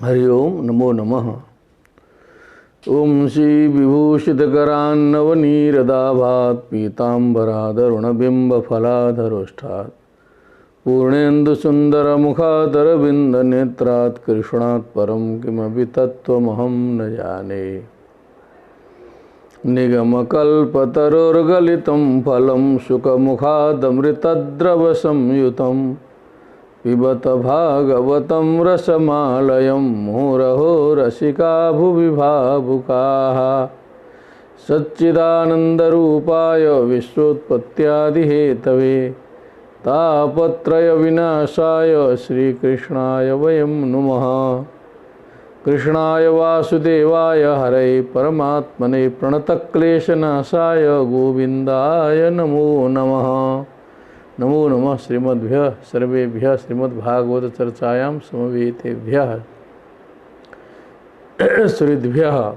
हरि ओम नमो नमः। ओम श्री विभूषितकरान्नवनीरदाभात् पीताम्बरादरुणबिम्बफलाधरोष्ठात् पूर्णेन्दुसुन्दरमुखादरविन्दनेत्रात् कृष्णात् परं किमपि तत्त्वमहं न जाने। निगमकल्पतरोर्गलितं फलं शुकमुखादमृतद्रवसंयुतं पिबत भागवतं रसमालयं मुहुरहो रसिका भुवि भावुकाः। सच्चिदानन्दरूपाय विश्वोत्पत्त्यादिहेतवे तापत्रयविनाशाय श्रीकृष्णाय वयं नुमः। कृष्णाय वासुदेवाय हरये परमात्मने प्रणतक्लेशनाशाय गोविन्दाय नमो नमः। नमो नमः श्रीमद्भ्यः सर्वेभ्यः श्रीमद्भागवत चर्चायां समवेतेभ्यः सुहृद्भ्यः।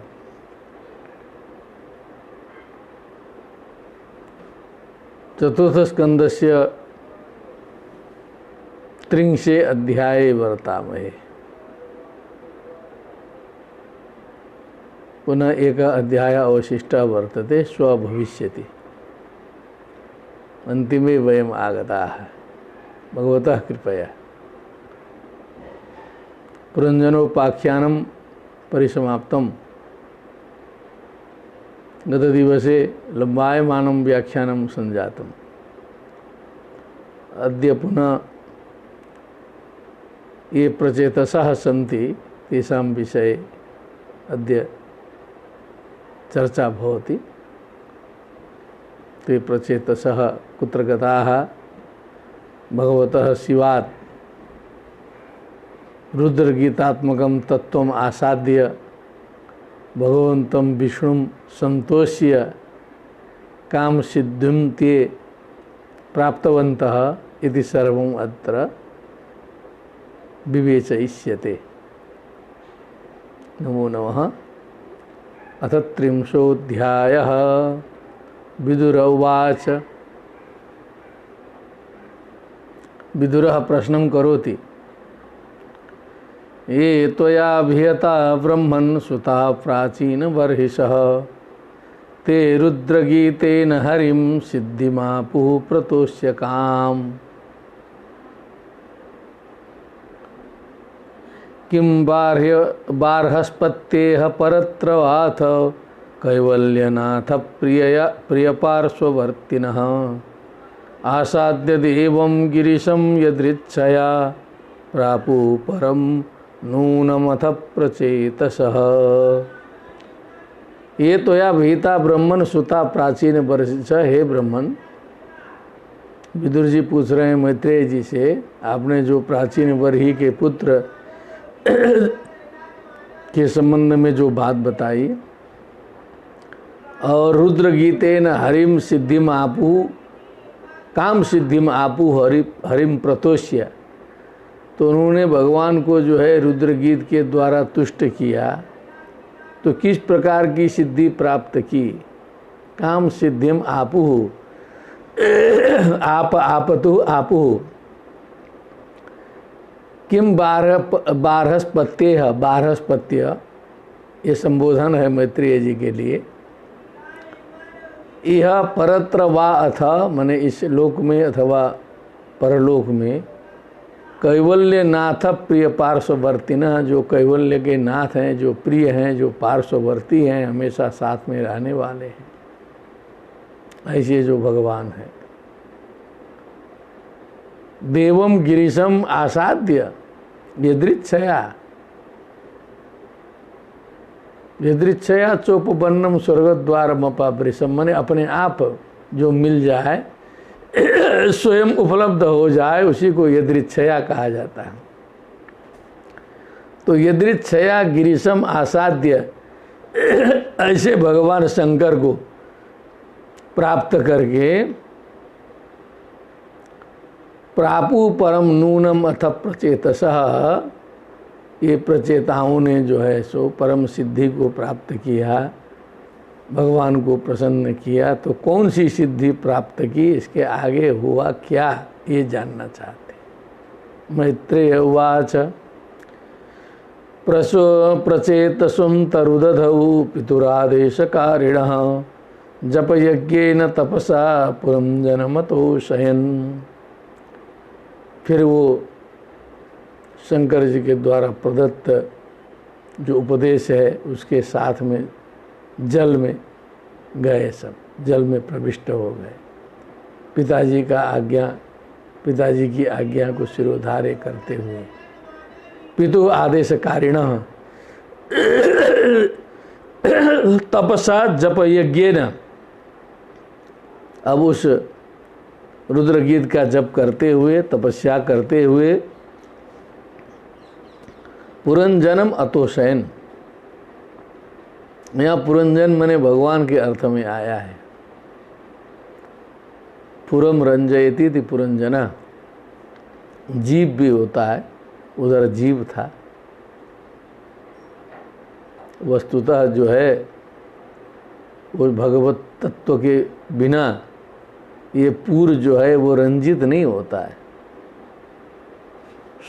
चतुर्थ स्कंदस्य त्रिंशे अध्याये वर्तामहे। पुनः एक अध्याय अवशिष्टा वर्तते स्वभविष्यति। अंतिमे वयम् आगताः भगवतः कृपया। पुरञ्जनोपाख्यानं परिसमाप्तं। गतदिवसे लम्बायमानं व्याख्यानं सञ्जातम्। अद्य पुनः ये प्रचेतसः सन्ति तेषां विषये अद्य चर्चा भवति। ते प्रचेतसः कुत्र गताः? भगवतः शिवात् रुद्रगीतात्मकं तत्त्वम् आसाद्य भगवन्तं विष्णुं संतोष्य कामसिद्धिं ते प्राप्तवन्तः इति सर्वम् अत्र विवेचयिष्यते। नमो नमः। अथ त्रिंशोऽध्यायः। विदुर उवाच। विदुरः प्रश्नं करोति। ये त्वयाभिहता ब्रह्मन् सुता प्राचीनबर्हिषः ते रुद्रगीतेन हरिं सिद्धिमापुः प्रतोष्यकाम्। किं बार्हस्पत्येह परत्रवाथ कैवल्यनाथ प्रियपार्श्ववर्तिनः आसाद्य देवं गिरिशं यदृच्छया प्रापु परं नूनमथ प्रचेतसः। ये त्वया भीता ब्रह्मन सुता प्राचीन वर्ष। हे ब्रह्मन, विदुर जी पूछ रहे हैं मैत्रेय जी से, आपने जो प्राचीन बरही के पुत्र के संबंध में जो बात बताई और रुद्र गीतेन हरिम सिद्धिम आपु काम सिद्धिम आपु हरिम प्रतोष्य, तो उन्होंने भगवान को जो है रुद्र गीत के द्वारा तुष्ट किया। तो किस प्रकार की सिद्धि प्राप्त की? काम सिद्धिम आपु आपतु आपु किम बारहस्पत्य। बारहस्पत्य ये संबोधन है मैत्रेय जी के लिए। यह परत्र वा अथ माने इस लोक में अथवा परलोक में कैवल्य नाथ प्रिय पार्श्ववर्तिना, जो कैवल्य के नाथ हैं, जो प्रिय हैं, जो पार्श्ववर्ती हैं, हमेशा साथ में रहने वाले हैं, ऐसे जो भगवान हैं। देवम गिरीशम आसाद्य यदृच्छया चोपबन्नम स्वर्गद्वारम अपावृशम, माने अपने आप जो मिल जाए, स्वयं उपलब्ध हो जाए, उसी को यदृच्छया कहा जाता है। तो यदृच्छया गिरीशम आसाद्य, ऐसे भगवान शंकर को प्राप्त करके प्रापु परम नूनम अथ प्रचेतसः, ये प्रचेताओं ने जो है सो परम सिद्धि को प्राप्त किया, भगवान को प्रसन्न किया। तो कौन सी सिद्धि प्राप्त की, इसके आगे हुआ क्या, ये जानना चाहते। मैत्रेय उवाच। प्रचेतसुं तरुदधौ पितुरादेशकारिणः जपयज्ञेन तपसा पुरं जनमतो शयन। फिर वो शंकर जी के द्वारा प्रदत्त जो उपदेश है उसके साथ में जल में गए, सब जल में प्रविष्ट हो गए। पिताजी की आज्ञा को सिरोधार्य करते हुए पितु आदेशकारिणः तपसा जप यज्ञेन, अब उस रुद्रगीत का जप करते हुए, तपस्या करते हुए पुरंजनम अतोशयन, यहाँ पुरंजन मने भगवान के अर्थ में आया है। पुरम रंजयती थी पुरंजना, जीव भी होता है, उधर जीव था। वस्तुतः जो है वो भगवत तत्व के बिना ये पूर जो है वो रंजित नहीं होता है,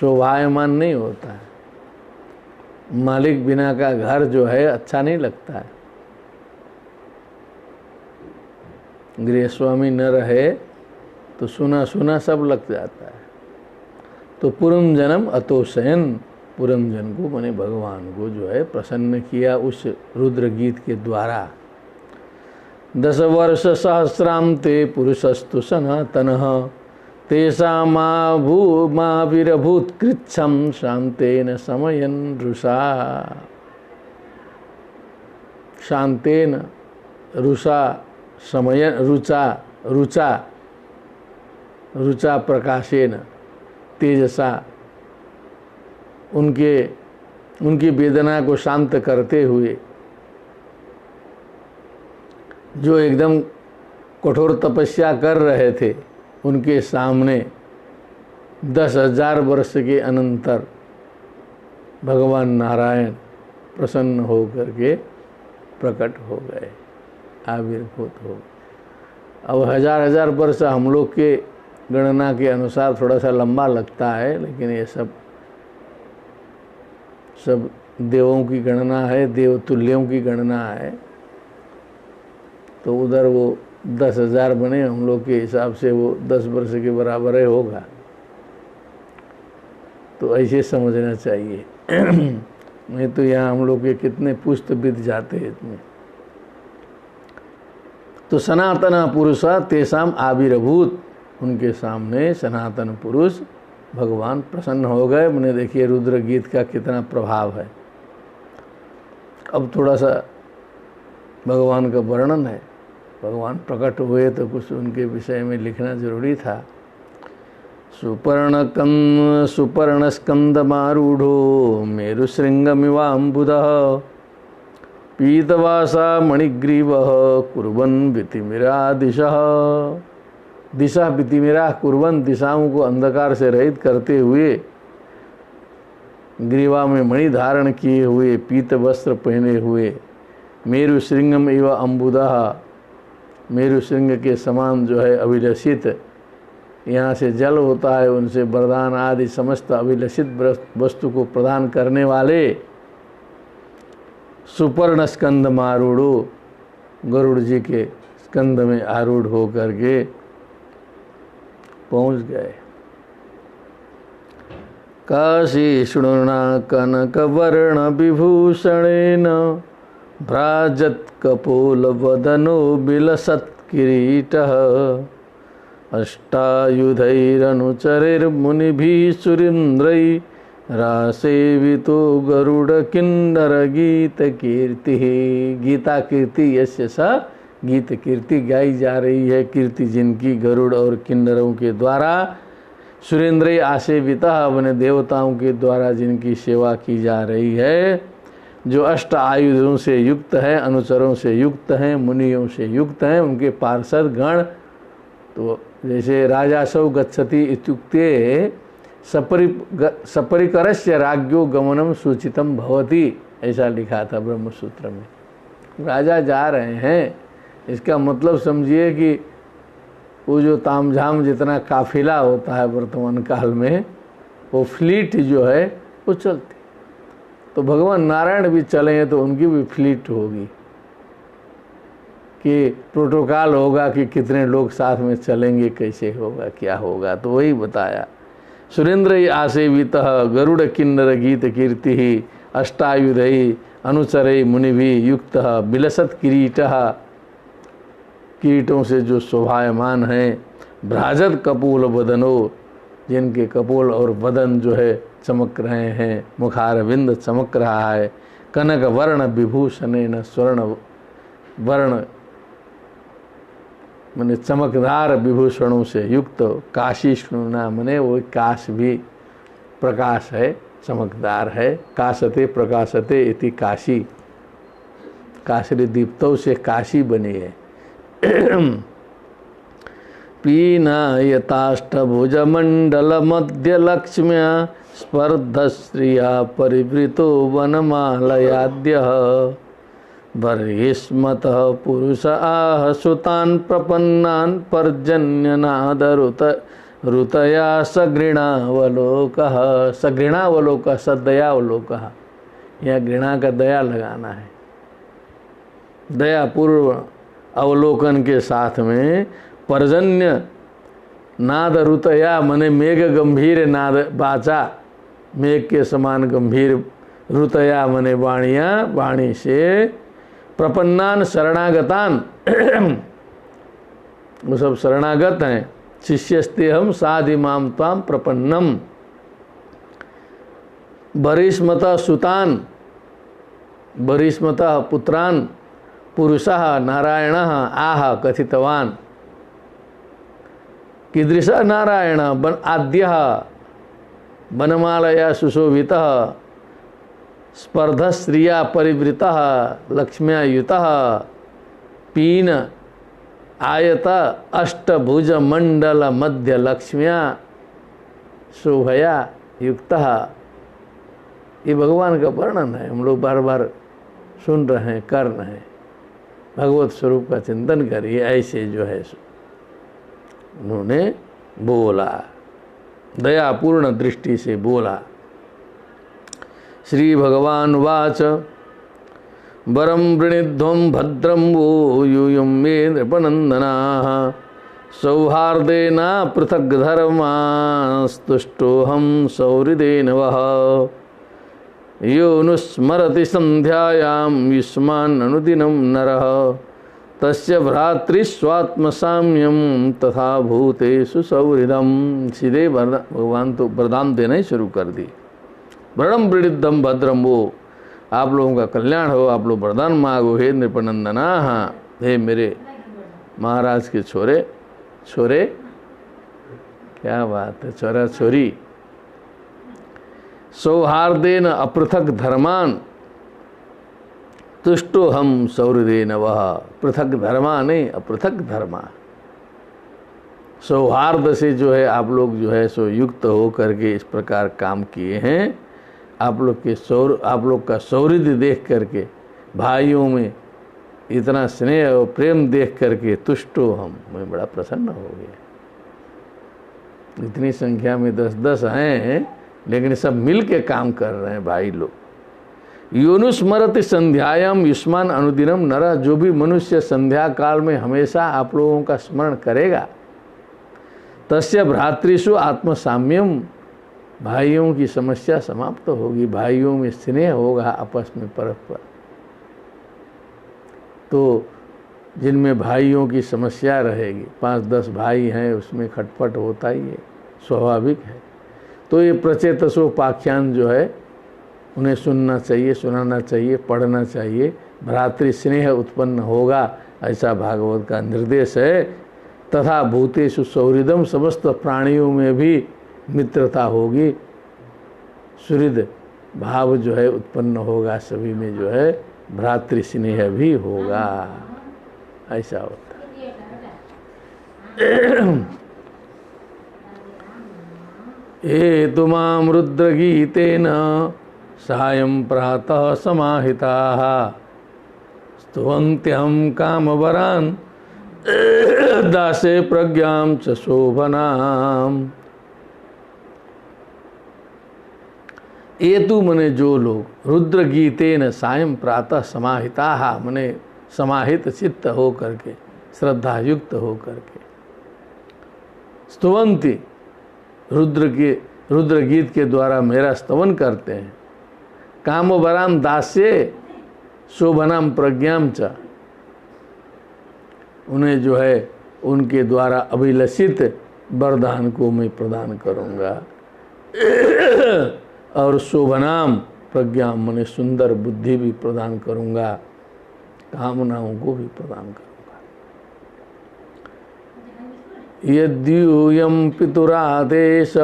शोभायमान नहीं होता है। मालिक बिना का घर जो है अच्छा नहीं लगता है। गृहस्वामी न रहे तो सुना सुना सब लग जाता है। तो पुरम जन्म अतोशयन, पुरम जन को माने भगवान को जो है प्रसन्न किया उस रुद्र गीत के द्वारा। 10 वर्ष सहस्रांते पुरुषस्तु सनातनः तेषामाविरभूत कृच्छं शांतेन समयन रुषा। शांतेन रुषा समयन रुचा प्रकाशेन तेजसा, उनकी वेदना को शांत करते हुए, जो एकदम कठोर तपस्या कर रहे थे उनके सामने 10,000 वर्ष के अनंतर भगवान नारायण प्रसन्न हो करके प्रकट हो गए, आविर्भूत हो गए। अब हजार वर्ष हम लोग के गणना के अनुसार थोड़ा सा लंबा लगता है, लेकिन ये सब देवों की गणना है, देवतुल्यों की गणना है। तो उधर वो 10,000 बने, हम लोग के हिसाब से वो 10 वर्ष के बराबर है होगा। तो ऐसे समझना चाहिए। नहीं तो यहाँ हम लोग के कितने पुष्ट बीत जाते हैं इतने। तो सनातन पुरुष तेसाम आविर्भूत, उनके सामने सनातन पुरुष भगवान प्रसन्न हो गए। मैंने देखिए रुद्र गीत का कितना प्रभाव है। अब थोड़ा सा भगवान का वर्णन है। भगवान प्रकट हुए तो कुछ उनके विषय में लिखना जरूरी था। सुपर्णस्कंदमारूढ़ो मेरुशृंगमिवाम्बुदः पीतवासा मणिग्रीवः कुर्वन् वितिमिरा दिशः। दिशा वितिमिरा कुर्वन्, दिशाओं को अंधकार से रहित करते हुए, ग्रीवा में मणि धारण किए हुए, पीत वस्त्र पहने हुए, मेरु श्रृंगम एवं अम्बुदः, मेरु श्रृंग के समान जो है अभिलषित, यहाँ से जल होता है, उनसे वरदान आदि समस्त अभिलषित वस्तु को प्रदान करने वाले सुपर्ण स्कंद मारूढ़ो, गरुड़ जी के स्कंद में आरूढ़ हो करके पहुँच गए। काशी शृणुना कनक वर्ण विभूषणेन भ्राजत कपोल वदनो बिलसत् किरीटः अष्टायुधैरनुचरैर्मुनिभिः सुरेन्द्रैः रासेवितो गरुड़ किन्नर गीत कीर्ति। गीता कीर्ति यस्य स, गीत कीर्ति गाई जा रही है, कीर्ति जिनकी गरुड़ और किन्नरों के द्वारा, सुरेंद्र आसेविता बने देवताओं के द्वारा जिनकी सेवा की जा रही है, जो अष्ट आयुधों से युक्त है, अनुचरों से युक्त हैं, मुनियों से युक्त हैं, उनके पार्षद गण। तो जैसे राजासौ गच्छति इत्युक्ते सपरिकरस्य राज्ञो गमनम सूचितम भवति, ऐसा लिखा था ब्रह्म सूत्र में। राजा जा रहे हैं, इसका मतलब समझिए कि वो जो तामझाम जितना काफिला होता है वर्तमान काल में, वो फ्लीट जो है वो चलती। तो भगवान नारायण भी चले तो उनकी भी फ्लीट होगी, कि प्रोटोकॉल होगा कि कितने लोग साथ में चलेंगे, कैसे होगा, क्या होगा। तो वही बताया। सुरेंद्र आसेवित गरुड़ किन्नर गीत कीर्ति अष्टायुधि अनुचरई मुनि भी युक्त बिलसत किरीटों से जो शोभायमान है। भ्राजत कपूल बदनो, जिनके कपोल और बदन जो है चमक रहे हैं, मुखारविंद चमक रहा है। कनक वर्ण विभूषण न स्वर्ण वर्ण मने चमकदार विभूषणों से युक्त। काशी स्नुना मने वो काश भी प्रकाश है, चमकदार है। काशते प्रकाशते इति काशी, काशरी दीप्तों से काशी बनी है। पीनायताष्टभुज मंडल मध्य लक्ष्म्या स्पर्धश्रिया परिवृतो वनमालयाद्य। बर्हिस्मत पुरुष आह सुतान प्रपन्नान पर्जन्यनाद ऋतया सघृणावलोक। सघृणावलोक सदयावलोक, यहाँ घृणा का दया लगाना है। दयापूर्व अवलोकन के साथ में पर्जन्य नाद ऋतया मने मेघ गंभीर नाद बाचा, मेघ के समान गंभीर। ऋतया मने वाणियाँ, वाणी से। प्रपन्नान शरणागतान, वो सब शरणागत हैं। शिष्यस्ते हम साधिमाम ताम प्रपन्नम। बरिष्मता सुतान, बरिष्मता पुत्रान पुरुषः नारायणः आह कथितवान। कीदृशः नारायण बन आद्यः वनमालया सुशोभितः स्पर्धश्रिया परिवृतः लक्ष्म्या युतः। पीन आयत अष्टभुज मंडल मध्य लक्ष्म्या शोभया युक्तः। ये भगवान का वर्णन है, हम लोग बार बार सुन रहे हैं, कर रहे हैं। भगवत स्वरूप का चिंतन करिए। ऐसे जो है उन्होंने बोला, दयापूर्ण दृष्टि से बोला। श्री भगवान वाच वरम वृणीध्वं भद्रं वो यूयं मे नृपनंदनाः। सौहार्देना पृथक धर्मास्तुष्टोऽहं सौहृदेन वः। यो नुस्मरति संध्यायां युष्मान् अनुदिनं नरः। तस्य भ्रातृस्वात्मसाम्यं तथा भूतेषु सौहृदम्। सीधे भगवान तो वरदान देना ही शुरू कर दी। वरणम वृणिद्धम भद्रम वो, आप लोगों का कल्याण हो, आप लोग वरदान मांगो। हे नृपनंदना, हे मेरे महाराज के छोरे, छोरे क्या बात है, छोरा छोरी। सौहार्देन अपृथक धर्मान तुष्टो हम सौहृदेन वह। पृथक धर्मा नहीं, अपृथक धर्मा। सौहार्द से जो है आप लोग जो है सो युक्त हो करके इस प्रकार काम किए हैं। आप लोग का सौहृद देख करके, भाइयों में इतना स्नेह और प्रेम देख करके तुष्टो हम, मैं बड़ा प्रसन्न हो गया। इतनी संख्या में 10-10 हैं, लेकिन सब मिल के काम कर रहे हैं भाई लोग। योनुस्मरति संध्यायाम युष्मान अनुदिनम नर। जो भी मनुष्य संध्या काल में हमेशा आप लोगों का स्मरण करेगा, तस्य भ्रातृषु आत्मसाम्यम, भाइयों की समस्या समाप्त होगी, भाइयों में स्नेह होगा आपस में परस्पर। तो जिनमें भाइयों की समस्या रहेगी, 5-10 भाई हैं, उसमें खटपट होता ही है, स्वाभाविक है। तो ये प्रचेतसोपाख्यान जो है उन्हें सुनना चाहिए, सुनाना चाहिए, पढ़ना चाहिए। भ्रातृ स्नेह उत्पन्न होगा, ऐसा भागवत का निर्देश है। तथा भूतेषु सौहृदम, समस्त प्राणियों में भी मित्रता होगी, सुहृद भाव जो है उत्पन्न होगा, सभी में जो है भ्रातृ स्नेह भी होगा। ऐसा होता है। ये तुमाम रुद्रगीतेन सायं प्रातः समाहिताः स्तुवन्त्यहं कामवरान् दासे प्रज्ञां च शोभनाम्। ये तू मने जो लोग रुद्र गीतेन सायं प्रातः समाहिता मने समाहित चित्त हो करके, श्रद्धा युक्त हो करके स्तुवंती रुद्र गीत के द्वारा मेरा स्तवन करते हैं। कामोबराम दास्य शोभनाम प्रज्ञाम च, उन्हें जो है उनके द्वारा अभिलषित वरदान को मैं प्रदान करूंगा और शोभनाम प्रज्ञा मने सुंदर बुद्धि भी प्रदान करूंगा, कामनाओं को भी प्रदान करूंगा। यद्यूयं पितुरादेश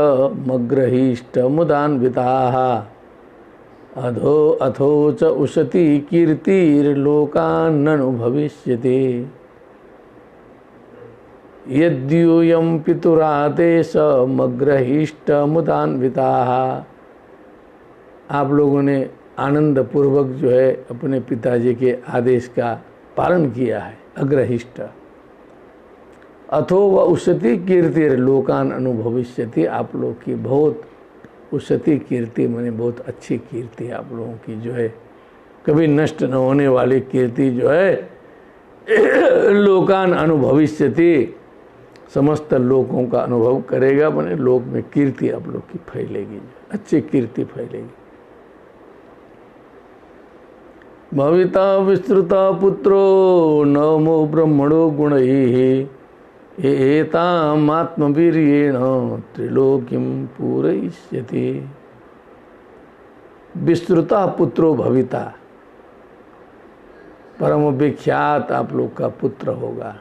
मग्रहीष्ट मुदान्विताः अधो अथो च उशति कीर्तिर्लोकान्ननु भविष्यति। यद्यूयं पितुरादेश मग्रहीष्ट मुदान्विताः, आप लोगों ने आनंद पूर्वक जो है अपने पिताजी के आदेश का पालन किया है, अग्रहिष्ट। अथो व उशति कीर्तिर लोकान अनुभविष्यति, आप लोग की बहुत उशति कीर्ति माने बहुत अच्छी कीर्ति आप लोगों की जो है, कभी नष्ट न होने वाली कीर्ति जो है लोकान अनुभविष्यति, समस्त लोगों का अनुभव करेगा, माने लोक में कीर्ति आप लोग की फैलेगी, अच्छी कीर्ति फैलेगी। भविता विस्तृता पुत्रो नमो ब्रह्मणो गुणैः एताम् आत्मवीर्येण त्रिलोकीं पूरयिष्यति। विस्तृता पुत्रो भविता, परम विख्यात आप लोग का पुत्र होगा।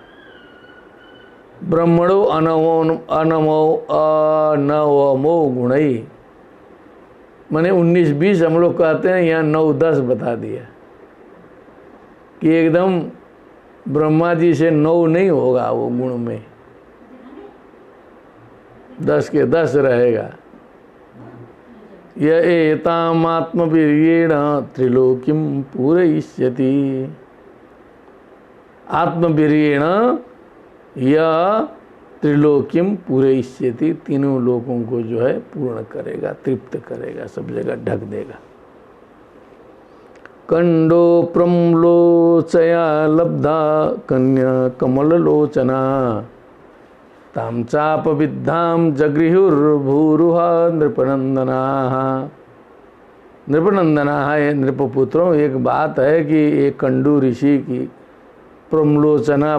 ब्रह्मणो अनवमो गुणैः, माने 19-20 हम लोग कहते हैं, यहाँ 9-10 बता दिया कि एकदम ब्रह्मा जी से 9 नहीं होगा वो गुण में, 10 के 10 रहेगा। य एताम् आत्मवीर्येण त्रिलोकीं पूरयिष्यति। आत्मवीर्येण य त्रिलोकीं पूरयिष्यति, तीनों लोगों को जो है पूर्ण करेगा, तृप्त करेगा, सब जगह ढक देगा। कंडो प्रम्लोचया लब्धा कन्या कमललोचना ताम चाप विद्धाम जगृहुर्भूरुहा नृपनंदनाः। नृपनंदनाः ये नृपपुत्रों, एक बात है कि एक कंडू ऋषि की प्रम्लोचना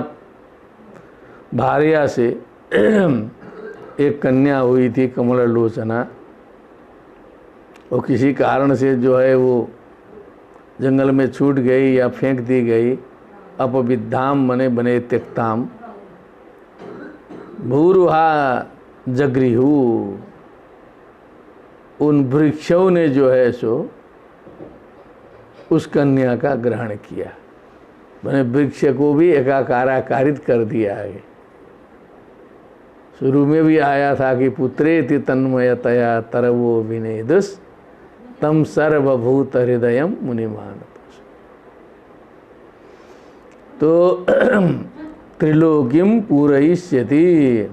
भार्या से एक कन्या हुई थी, कमललोचना। वो किसी कारण से जो है वो जंगल में छूट गई या फेंक दी गई। अपविद्धाम मने बने त्यक्ताम, भूरुहा जगृहु, उन वृक्षों ने जो है सो उस कन्या का ग्रहण किया, मैंने वृक्ष को भी एकाकाराकारित कर दिया है। शुरू में भी आया था कि पुत्रेति तन्मयतया तरवो विनेदुस तम सर्वभूत हृदयम मुनिमान। तो त्रिलोकीम पूरयिष्यति।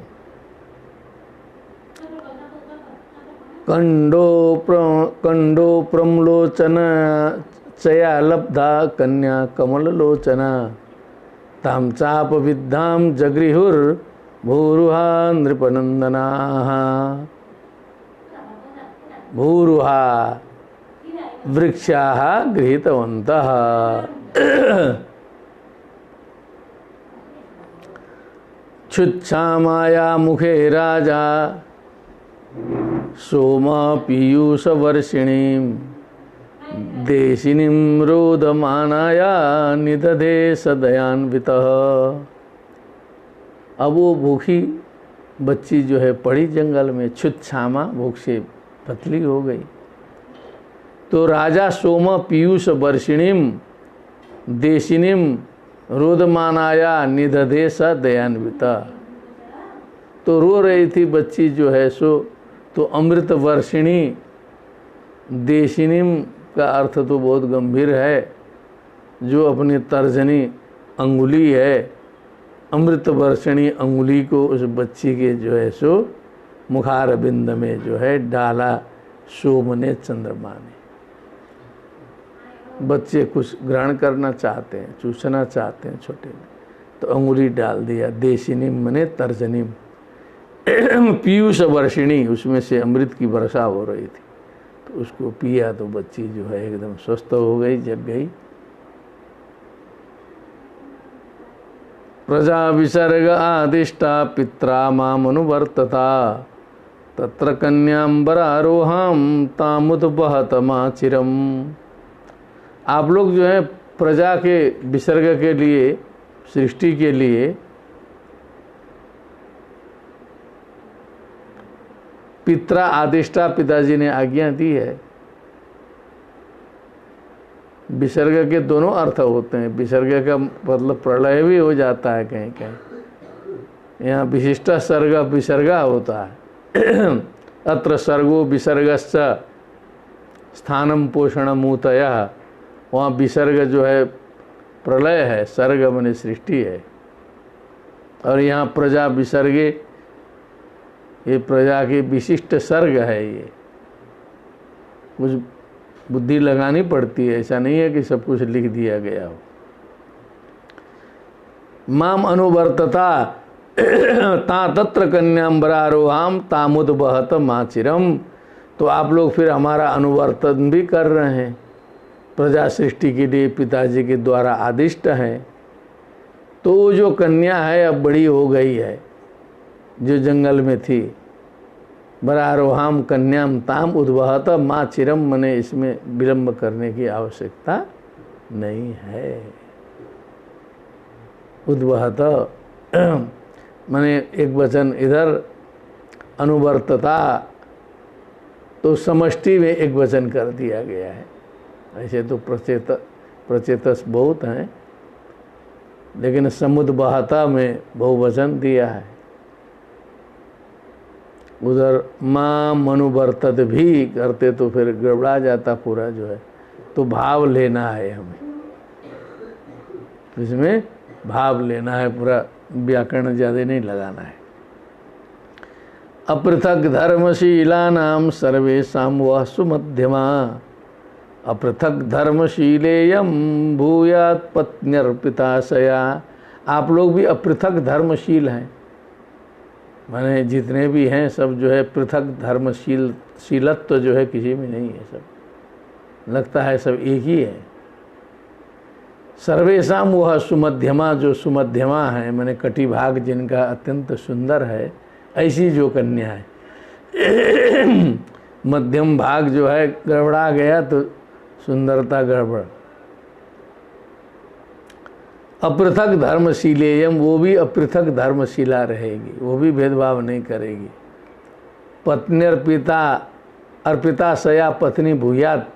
कंडो प्रमलोचन चया लब्धा कन्या कमललोचना ताम चाप विद्धाम जगृहुर भूरुहा नृपनंदनाः। भूरुहा वृक्षाः गृहीतवन्तः। क्षुच्छामाया मुखे राजा सोमा पीयूष वर्षिणीं देशिनीं रोदमानाया निदधे सदयान्वितः। अब वो भूखी बच्ची जो है पड़ी जंगल में, क्षुच्छामा भूख से पतली हो गई। तो राजा सोम पीयूष वर्षिणीम देशिनीम रोदमानाया निदधे स दयान्विता। तो रो रही थी बच्ची जो है सो, तो अमृत वर्षिणी देशिनीम का अर्थ तो बहुत गंभीर है, जो अपनी तर्जनी अंगुली है, अमृत वर्षिणी अंगुली को उस बच्ची के जो है सो मुखारबिंद में जो है डाला, सो मने चंद्रमा ने। बच्चे कुछ ग्रहण करना चाहते हैं, चूसना चाहते हैं छोटे में, तो अंगुली डाल दिया, देशिनी मने तर्जनीम, पीयूष वर्षिणी, उसमें से अमृत की वर्षा हो रही थी, तो उसको पिया तो बच्ची जो है एकदम स्वस्थ हो गई, जग गई। प्रजा विसर्ग आदिष्टा पित्रा माम अनुवर्तता, तत्र कन्याम्बरारोहाम तामुद्वहत माचिरम। आप लोग जो है प्रजा के विसर्ग के लिए, सृष्टि के लिए पित्रा आदिष्टा, पिताजी ने आज्ञा दी है। विसर्ग के दोनों अर्थ होते हैं। विसर्ग का मतलब प्रलय भी हो जाता है कहीं कहीं, यहाँ विशिष्ट सर्ग विसर्गा होता है। अत्र सर्गो विसर्गश्च स्थानम पोषणमूतयः, वहाँ विसर्ग जो है प्रलय है, सर्ग माने सृष्टि है। और यहाँ प्रजा विसर्गे, ये प्रजा की विशिष्ट सर्ग है। ये कुछ बुद्धि लगानी पड़ती है, ऐसा नहीं है कि सब कुछ लिख दिया गया हो। माम अनुवर्तता ता तत्र कन्याम्बरारोहाम तामुद्वहत माचिरम। तो आप लोग फिर हमारा अनुवर्तन भी कर रहे हैं, प्रजा सृष्टि के लिए पिताजी के द्वारा आदिष्ट है। तो वो जो कन्या है अब बड़ी हो गई है, जो जंगल में थी, बरारोहाम कन्याम ताम उद्वहत माँ चिरम, मने इसमें विलंब करने की आवश्यकता नहीं है। उद्वहत मने एक वचन इधर, अनुवर्तता तो समष्टि में एक वचन कर दिया गया है। ऐसे तो प्रचेतस बहुत हैं, लेकिन समुद्वहता में बहुवचन दिया है। उधर माँ मनुवर्तत भी करते तो फिर गड़बड़ा जाता पूरा जो है। तो भाव लेना है हमें, इसमें भाव लेना है, पूरा व्याकरण ज़्यादा नहीं लगाना है। अपृथक धर्मशीलानां सर्वेषां वह सुमध्यमा, अपृथक धर्मशीलेयम भूयात् पत्न्यर्पिताशया। आप लोग भी अपृथक धर्मशील हैं, माने जितने भी हैं सब जो है पृथक शीलत्व तो जो है किसी में नहीं है, सब लगता है सब एक ही है। सर्वेशाम वह सुमध्यमा, जो सुमध्यमा है माने कटिभाग जिनका अत्यंत सुंदर है, ऐसी जो कन्या है। मध्यम भाग जो है गड़बड़ा गया तो सुंदरता गड़बड़। अपृथक धर्मशीलेयम, वो भी अपृथक धर्मशीला रहेगी, वो भी भेदभाव नहीं करेगी। पत्न्यर्पिता, अर्पिता सया पत्नी भूयात,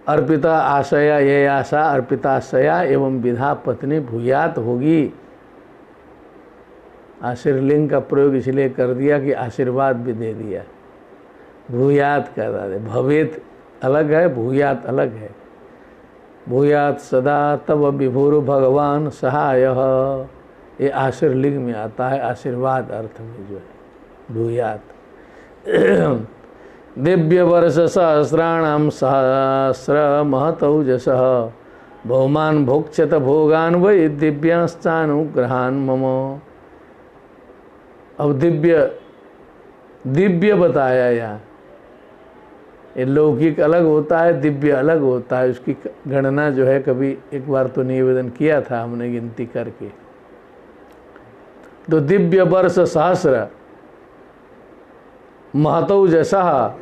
अर्पिता आशया ये आशा, अर्पिता सया एवं विधा पत्नी भूयात होगी। आशीर्लिंग का प्रयोग इसलिए कर दिया कि आशीर्वाद भी दे दिया। भूयात कर दे, भवेत अलग है, भूयात अलग है। भूयात सदा तब विभुर भगवान सहायः, ये आशीर्लिंग में आता है, आशीर्वाद अर्थ में जो है भूयात। दिव्य वर्ष सहस्राणाम सहस्र महतौजसः, भौमान भोक्षत भोगान वै दिव्यांश्चानुग्रहान मम। अब दिव्य बताया यहाँ, ये लौकिक अलग होता है, दिव्य अलग होता है। उसकी गणना जो है कभी एक बार तो निवेदन किया था हमने गिनती करके। तो दिव्य वर्ष सहस्र महतौजसः,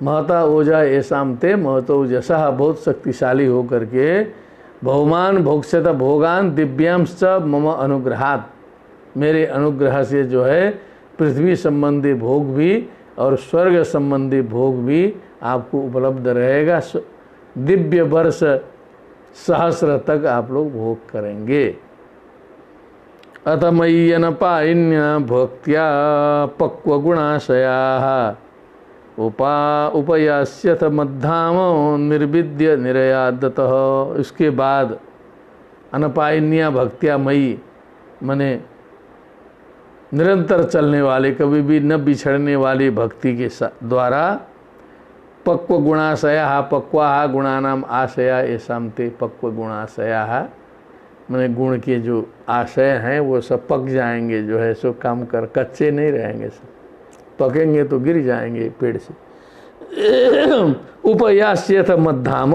महता ओजा ऐसाम ते महतौजसः, बहुत शक्तिशाली हो करके, भौमान भोक्षत भोगान दिव्यांश मम अनुग्रहात्, मेरे अनुग्रह से जो है पृथ्वी संबंधी भोग भी और स्वर्ग संबंधी भोग भी आपको उपलब्ध रहेगा। दिव्य वर्ष सहस्र तक आप लोग भोग करेंगे। अतमय्यन पायिन्या भक्त्या पक्व गुणाशया उपयास्यथ मद्धामो निर्विद्य निरयादतः। इसके बाद अनपायिन्या भक्त्या मयी, मने निरंतर चलने वाले, कभी भी न बिछड़ने वाली भक्ति के द्वारा पक्व गुणाशया पक्वा गुणानाम आशया येषां ते पक्व गुणाशया, मैंने गुण के जो आशय हैं वो सब पक जाएंगे, जो है सो काम कर, कच्चे नहीं रहेंगे, सब पकेंगे तो गिर जाएंगे पेड़ से। उपयास्यथ मद्धाम,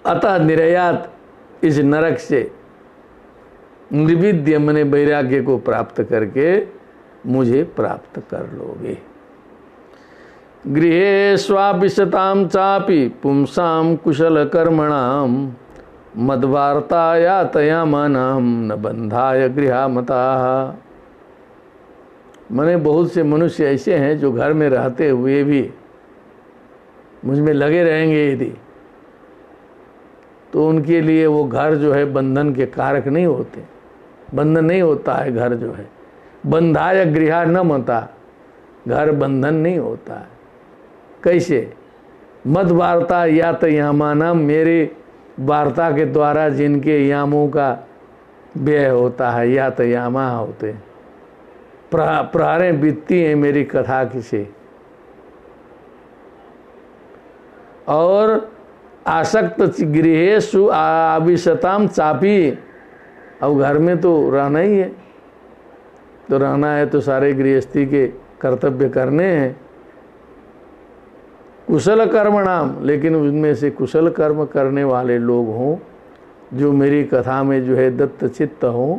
अतः निर्यात, इस नरक से निर्विद्य मने वैराग्य को प्राप्त करके मुझे प्राप्त कर लोगे। गृहे स्वापिशताम चापि पुंसाम कुशल कर्मणाम मद्वार्ता यातयामानाम न बंधाय गृहामता। मने बहुत से मनुष्य ऐसे हैं जो घर में रहते हुए भी मुझ में लगे रहेंगे यदि, तो उनके लिए वो घर जो है बंधन के कारक नहीं होते, बंधन नहीं होता है घर जो है। बंधाय गृहा न मता, घर बंधन नहीं होता है। कैसे? मद वार्ता यातयामानाम, मेरे वार्ता के द्वारा जिनके यामों का व्यय होता है, यातयामा होते हैं, प्रहारें बीतती हैं मेरी कथा से। और आसक्त गृहेषु आविशताम चापी, अब घर में तो रहना ही है, तो रहना है तो सारे गृहस्थी के कर्तव्य करने हैं। कुशल कर्मणाम, लेकिन उनमें से कुशल कर्म करने वाले लोग हों, जो मेरी कथा में जो है दत्त चित्त हों,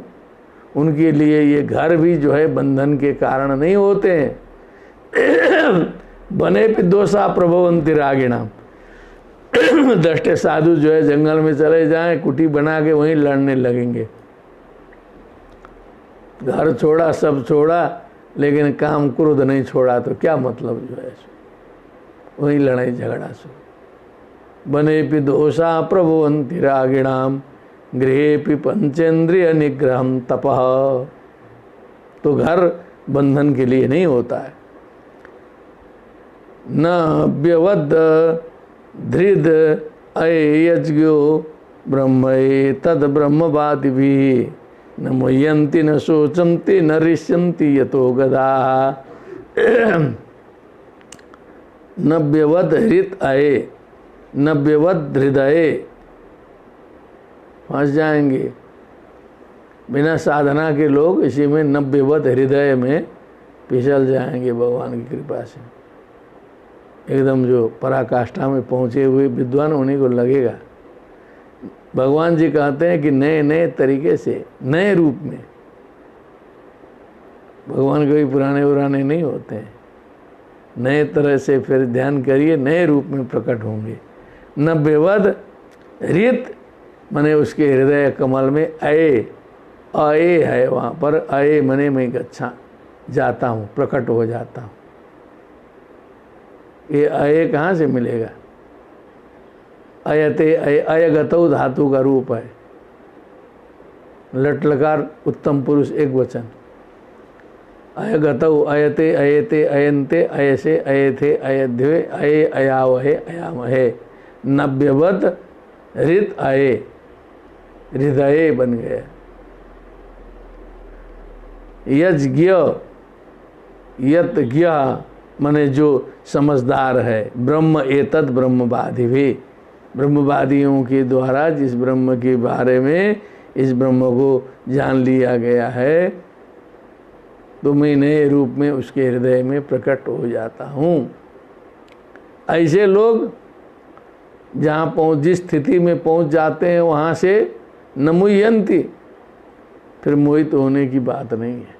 उनके लिए ये घर भी जो है बंधन के कारण नहीं होते हैं। बने दोषा प्रभवंती रागिणाम, दष्टे साधु जो है जंगल में चले जाएं, कुटी बना के वहीं लड़ने लगेंगे। घर छोड़ा, सब छोड़ा, लेकिन काम क्रोध नहीं छोड़ा, तो क्या मतलब जो है, वहीं लड़ाई झगड़ा सो। बने पि दोषा प्रभवंती रागिणाम गृहे पि पंचेंद्रिय निग्रहम तपः, तो घर बंधन के लिए नहीं होता है। न व्यवद धृद अयज्ञो ब्रह्मये तद ब्रह्मवादि भी न मुह्यंति न शोचंति न ऋष्यन्ति यतो गदा। नव्यवद हृत अये, नव्यवद हृदय, फंस जाएंगे बिना साधना के लोग, इसी में नव्यवद हृदय में फिसल जाएंगे भगवान की कृपा से। एकदम जो पराकाष्ठा में पहुँचे हुए विद्वान उन्हीं को लगेगा। भगवान जी कहते हैं कि नए नए तरीके से, नए रूप में, भगवान कभी पुराने नहीं होते हैं, नए तरह से फिर ध्यान करिए, नए रूप में प्रकट होंगे। नव्यवद हृत मने उसके हृदय कमल में अये, अये है वहाँ पर, अये मने मैं गच्छा, जाता हूँ, प्रकट हो जाता हूँ। ये अये कहाँ से मिलेगा? अयते अयगतौ धातु का रूप है, लट लकार उत्तम पुरुष एक वचन। अयगतौ, अयते अयते अयन्ते अयसे अयथे अयध्वे अये अयावहे अयामहे। नव्यवद हृत अये, हृदय बन गया। यज्ञ, यज्ञ माने जो समझदार है। ब्रह्म एतद ब्रह्मवादि भी, ब्रह्मवादियों के द्वारा जिस ब्रह्म के बारे में इस ब्रह्म को जान लिया गया है, तो मैं नए रूप में उसके हृदय में प्रकट हो जाता हूँ। ऐसे लोग जहाँ जिस स्थिति में पहुँच जाते हैं वहाँ से न मुह्यंती, फिर मोहित होने की बात नहीं है।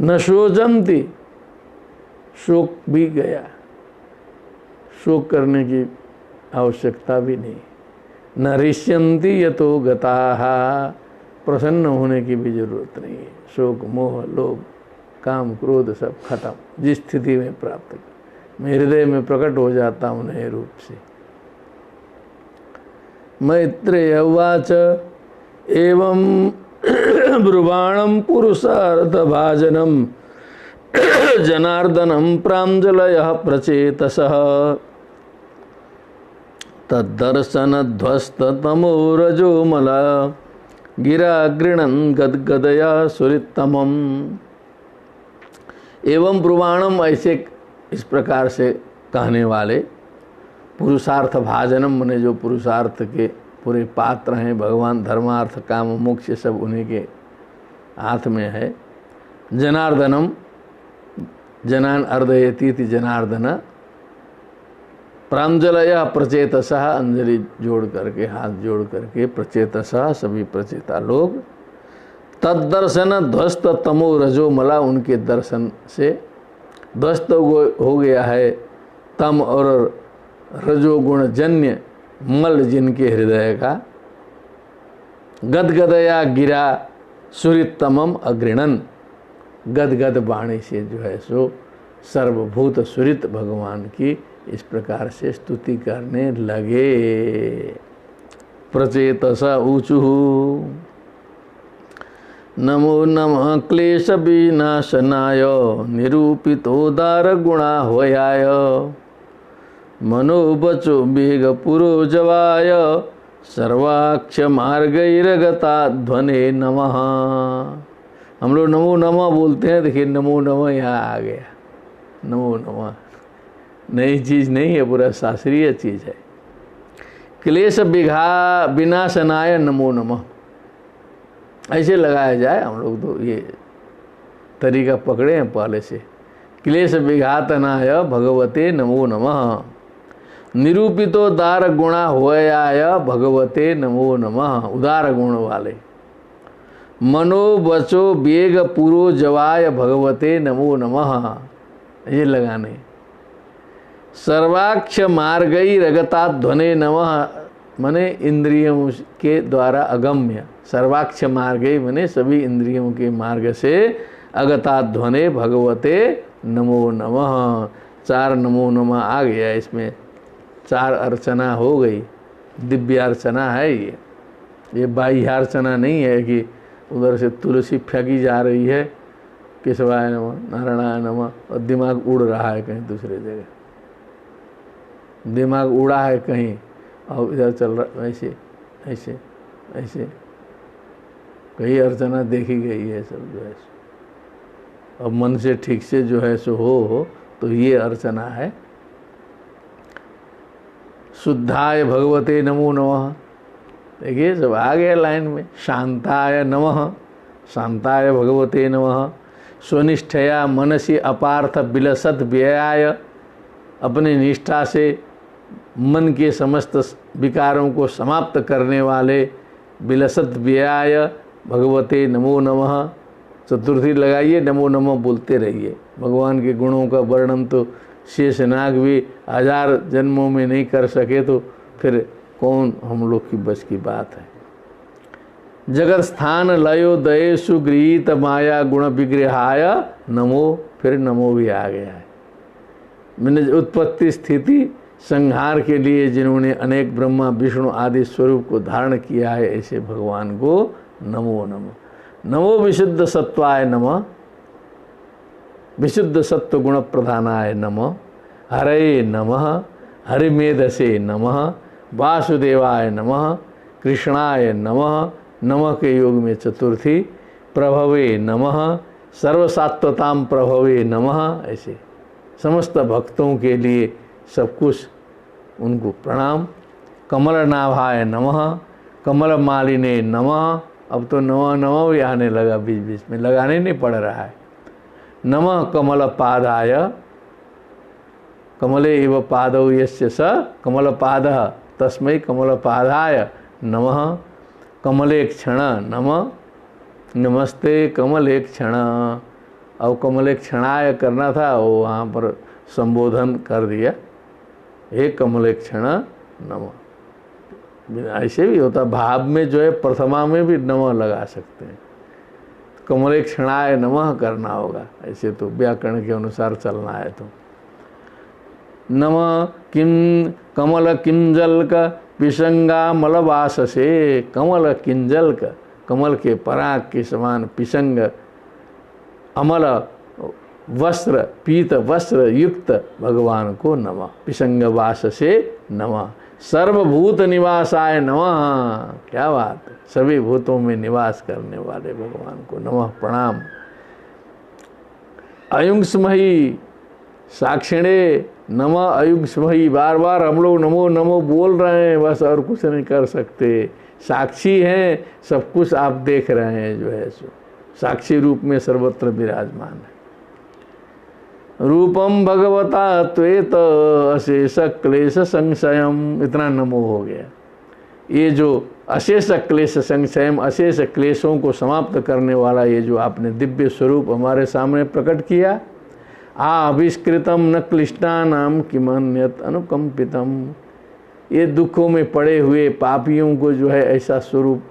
न शोचंती, शोक भी गया, शोक करने की आवश्यकता भी नहीं। न ऋष्यन्ति यतो गताः, प्रसन्न होने की भी जरूरत नहीं है। शोक मोह लोभ काम क्रोध सब खत्म, जिस स्थिति में प्राप्त कर, मैं हृदय में प्रकट हो जाता हूँ नए रूप से। मैत्रेय उवाच एवं ब्रुवाणं पुरुषार्थभाजनं जनार्दनं प्राञ्जलयः प्रचेतसः तद्दर्शनध्वस्ततमोरजोमला गिरा गृणन् गदगदया सुरितमम्। एवं ब्रुवाणम, ऐसे इस प्रकार से कहने वाले पुरुषार्थ भाजनम, मने जो पुरुषार्थ के पूरे पात्र हैं, भगवान धर्मार्थ काम मोक्ष सब उन्हीं के हाथ में है। जनार्दनम, जनान अर्दयती जनार्दन, प्रांजलय प्रचेतसः, अंजलि जोड़ करके हाथ जोड़ करके प्रचेतसः सभी प्रचेता लोग, तद्दर्शन ध्वस्त तमो रजो मला, उनके दर्शन से ध्वस्त हो गया है तम और रजोगुण जन्य मल जिनके हृदय का। गदगदया गिरा सुरितमम अग्रिणन, गदगद वाणी से जो है सो सर्वभूत सुरित भगवान की इस प्रकार से स्तुति करने लगे। प्रचेतस ऊचुः नमो नमः क्लेश विनाशनाय निरूपितोदार गुणा होयाय मनोबचो वेग पुरोजवाय सर्वाक्ष मार्गैरगता ध्वने नमः। हम लोग नमो नमः बोलते हैं, देखिए नमो नमः यहाँ आ गया। नमो नमः नई चीज़ नहीं है, पूरा शास्त्रीय चीज़ है। क्लेश विनाशनाय नमो नमः ऐसे लगाया जाए, हम लोग तो ये तरीका पकड़े हैं पहले से। क्लेश विघातनाय भगवते नमो नमः, निरूपितो दार गुणा होयाय भगवते नमो नमः, उदार गुण वाले। मनोबचो वेग पुरो जवाय भगवते नमो नमः, ये लगाने। सर्वाक्ष मार्गई रगता ध्वने नमः, मने इंद्रियों के द्वारा अगम्य। सर्वाक्ष मार्गई मने सभी इंद्रियों के मार्ग से अगता ध्वने भगवते नमो नमः। 4 नमो नमः आ गया, इसमें 4 अर्चना हो गई। दिव्य अर्चना है ये बाह्यार्चना नहीं है कि उधर से तुलसी फेंकी जा रही है केशवाय नमः नारायणाय नमः और दिमाग उड़ रहा है कहीं दूसरे जगह, दिमाग उड़ा है कहीं और इधर चल रहा, ऐसे ऐसे ऐसे कई अर्चना देखी गई है सब जो है। अब मन से ठीक से जो है सो हो तो ये अर्चना है। शुद्धाय भगवते नमो नमः, देखिए सब आ गया लाइन में। शांताय नमः, शांताय भगवते नमः। स्वनिष्ठया मनसी अपार्थ विलसत व्ययाय, अपने निष्ठा से मन के समस्त विकारों को समाप्त करने वाले विलसत व्ययाय भगवते नमो नमः। चतुर्थी लगाइए, नमो नमः बोलते रहिए। भगवान के गुणों का वर्णन तो शेषनाग भी 1000 जन्मों में नहीं कर सके, तो फिर कौन हम लोग की बस की बात है। जगत स्थान लयो दये सुगृहीत माया गुण विग्रहाय नमो, फिर नमो भी आ गया है। मैंने उत्पत्ति स्थिति संहार के लिए जिन्होंने अनेक ब्रह्मा विष्णु आदि स्वरूप को धारण किया है, ऐसे भगवान को नमो नमः। नमो विशुद्ध सत्वाय नमः, विशुद्ध सत्व गुण प्रधानाय नमः। हरे नमः, हरिमेधसे नमः, वासुदेवाय नमः, कृष्णाय नमः, नमः के योग में चतुर्थी। प्रभवे नमः, सर्वसात्वताम प्रभवे नमः, ऐसे समस्त भक्तों के लिए सब कुछ उनको प्रणाम। कमल नाभाय नमः, कमल मालिने नमः। अब तो नमः नमः भी आने लगा, बीच बीच में लगाने नहीं पड़ रहा है। नमः कमल पादाय, कमले एव पादौ यस्य स कमल पादः तस्मै कमल पादाय नमः। कमले क्षण नमः, नमस्ते कमले क्षण। और कमले क्षणाय करना था, वो वहाँ पर संबोधन कर दिया, हे कमले क्षण नमः। ऐसे भी होता, भाव में जो है प्रथमा में भी नमः लगा सकते हैं। कमले क्षणाय नमः करना होगा, ऐसे तो व्याकरण के अनुसार चलना है। तो नमः किं कमल किंजल्क पिशंगा मलवास से, कमल किंजल्क कमल के पराग के समान पिशंग अमल वस्त्र पीत वस्त्र युक्त भगवान को नमः। पिशंग वास से नमः। सर्वभूत निवासाय नमः, क्या बात है, सभी भूतों में निवास करने वाले भगवान को नमः प्रणाम। अयुंस्महि साक्षिणे नमः अयुग्महि, बार बार हम लोग नमो नमो बोल रहे हैं बस, और कुछ नहीं कर सकते। साक्षी हैं, सब कुछ आप देख रहे हैं जो है सो, साक्षी रूप में सर्वत्र विराजमान है। रूपम भगवता त्वेत अशेष क्लेश संशयम, इतना नमो हो गया। ये जो अशेष क्लेश संशयम, अशेष क्लेशों को समाप्त करने वाला ये जो आपने दिव्य स्वरूप हमारे सामने प्रकट किया, आविष्कृतम न क्लिष्टानाम किमन्यत अनुकंपितम, ये दुखों में पड़े हुए पापियों को जो है ऐसा स्वरूप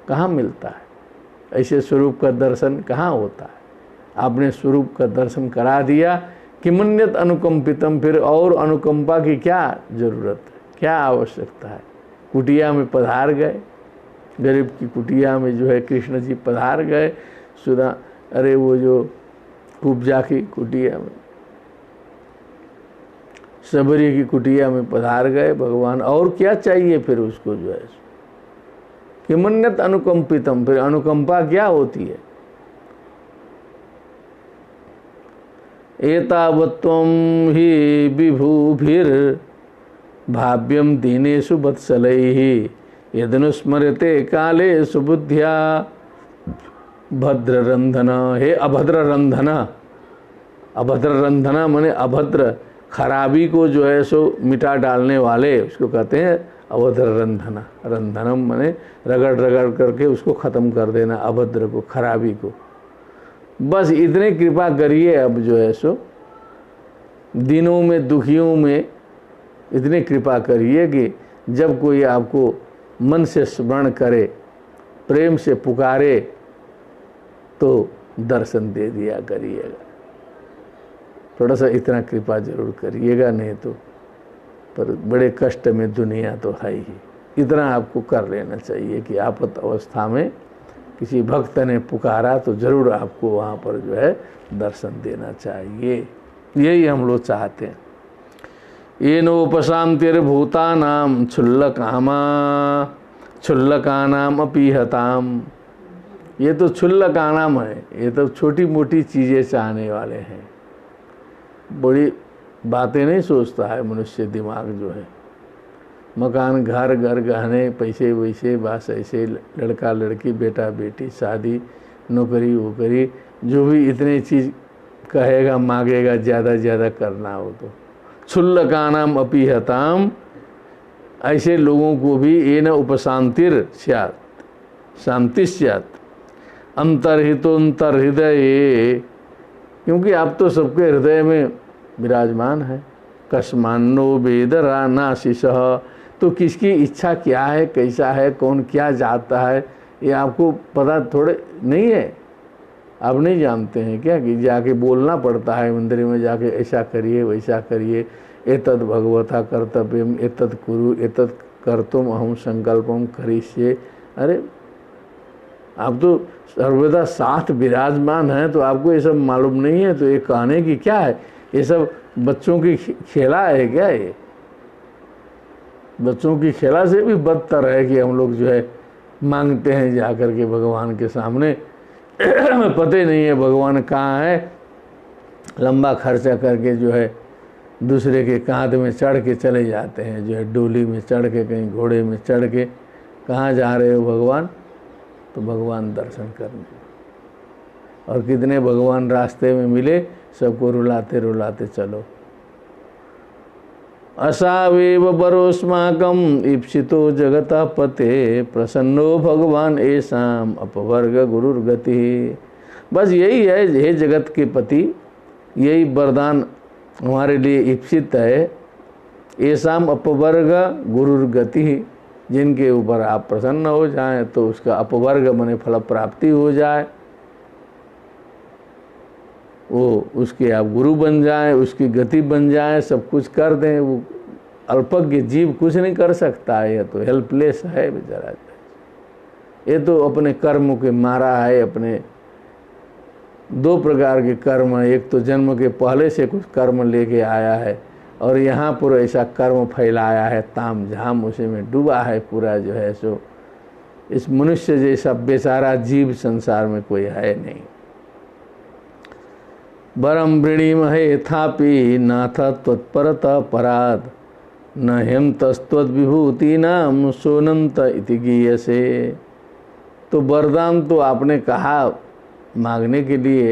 कहाँ मिलता है, ऐसे स्वरूप का दर्शन कहाँ होता है। आपने स्वरूप का दर्शन करा दिया, किमन्यत अनुकंपितम, फिर और अनुकंपा की क्या जरूरत है, क्या आवश्यकता है। कुटिया में पधार गए, गरीब की कुटिया में जो है कृष्ण जी पधार गए, सुना अरे वो जो कुब्जा की कुटिया में, सबरी की कुटिया में पधार गए भगवान, और क्या चाहिए फिर उसको जो है। किमन्यत अनुकंपितम, फिर अनुकंपा क्या होती है। एतावत्त्वं हि विभुभिर भाव्यम दीनेषु वत्सलैः, यदनुस्मरते कालेषु बुद्ध्या भद्ररंधन। हे अभद्र रंधना, अभद्र रंधना माने अभद्र खराबी को जो है सो मिटा डालने वाले, उसको कहते हैं अभद्र रंधना। रंधनम माने रगड़ रगड़ करके उसको ख़त्म कर देना, अभद्र को, खराबी को। बस इतने कृपा करिए अब जो है सो, दिनों में दुखियों में इतनी कृपा करिए कि जब कोई आपको मन से स्मरण करे, प्रेम से पुकारे, तो दर्शन दे दिया करिएगा। थोड़ा सा इतना कृपा जरूर करिएगा, नहीं तो पर बड़े कष्ट में दुनिया तो है ही। इतना आपको कर लेना चाहिए कि आपात अवस्था में किसी भक्त ने पुकारा तो जरूर आपको वहाँ पर जो है दर्शन देना चाहिए। यही हम लोग चाहते हैं। ये नोपशांतिर्भूतानाम क्षुल्लकानाम अपीहताम, ये तो क्षुल्लकानाम है, ये तो छोटी मोटी चीज़ें चाहने वाले हैं, बड़ी बातें नहीं सोचता है मनुष्य। दिमाग जो है मकान घर घर गहने पैसे वैसे, बस ऐसे लड़का लड़की बेटा बेटी शादी नौकरी वोकरी, जो भी इतने चीज़ कहेगा मांगेगा, ज़्यादा ज़्यादा करना हो तो। क्षुल्लकानाम अपीहताम, ऐसे लोगों को भी ये न उपशांतिर स्यात्, शांति स्यात् अंतर्हितोऽन्तर्हृदये, क्योंकि आप तो सबके हृदय में विराजमान है। कस्मान्नो वेदरा नाशिषः, तो किसकी इच्छा क्या है, कैसा है, कौन क्या चाहता है, ये आपको पता थोड़े नहीं है। आप नहीं जानते हैं क्या कि जाके बोलना पड़ता है मंदिर में जाके, ऐसा करिए वैसा करिए, एतद् भगवता कर्तव्यम एतद् कुरु एतद् कर्तुम अहम संकल्पम करिष्ये। अरे आप तो सर्वदा साथ विराजमान हैं, तो आपको ये सब मालूम नहीं है। तो ये कहने की क्या है, ये सब बच्चों की खेला है क्या। ये बच्चों की खेला से भी बदतर है कि हम लोग जो है मांगते हैं जाकर के भगवान के सामने, पता ही नहीं है भगवान कहाँ है। लंबा खर्चा करके जो है दूसरे के कांध में चढ़ के चले जाते हैं, जो है डोली में चढ़ के, कहीं घोड़े में चढ़ के, कहाँ जा रहे हो भगवान, तो भगवान दर्शन करने। और कितने भगवान रास्ते में मिले, सबको रुलाते रुलाते चलो। असावेव बरोस्माकम ईप्सितो जगतः पते, प्रसन्नो भगवान ऐसाम अपवर्ग गुरुर्गति। बस यही है, हे जगत के पति, यही वरदान हमारे लिए ईप्सित है। ऐसाम अपवर्ग गुरुर्गति, जिनके ऊपर आप प्रसन्न हो जाएं तो उसका अपवर्ग माने फल प्राप्ति हो जाए, वो उसके आप गुरु बन जाएं, उसकी गति बन जाएं, सब कुछ कर दें। वो अल्पज्ञ जीव कुछ नहीं कर सकता है, ये तो हेल्पलेस है बेचारा। ये तो अपने कर्म के मारा है। अपने दो प्रकार के कर्म है, एक तो जन्म के पहले से कुछ कर्म लेके आया है, और यहाँ पर ऐसा कर्म फैलाया है, ताम झाम उसी में डूबा है पूरा जो है सो। इस मनुष्य जैसा बेचारा जीव संसार में कोई है नहीं। वरम वृणीमहे थापि नाथ त्वत्परत पराद न हेम तस्त्वद विभूति नाम सोनंत इति गीयसे। तो वरदान तो आपने कहा मांगने के लिए,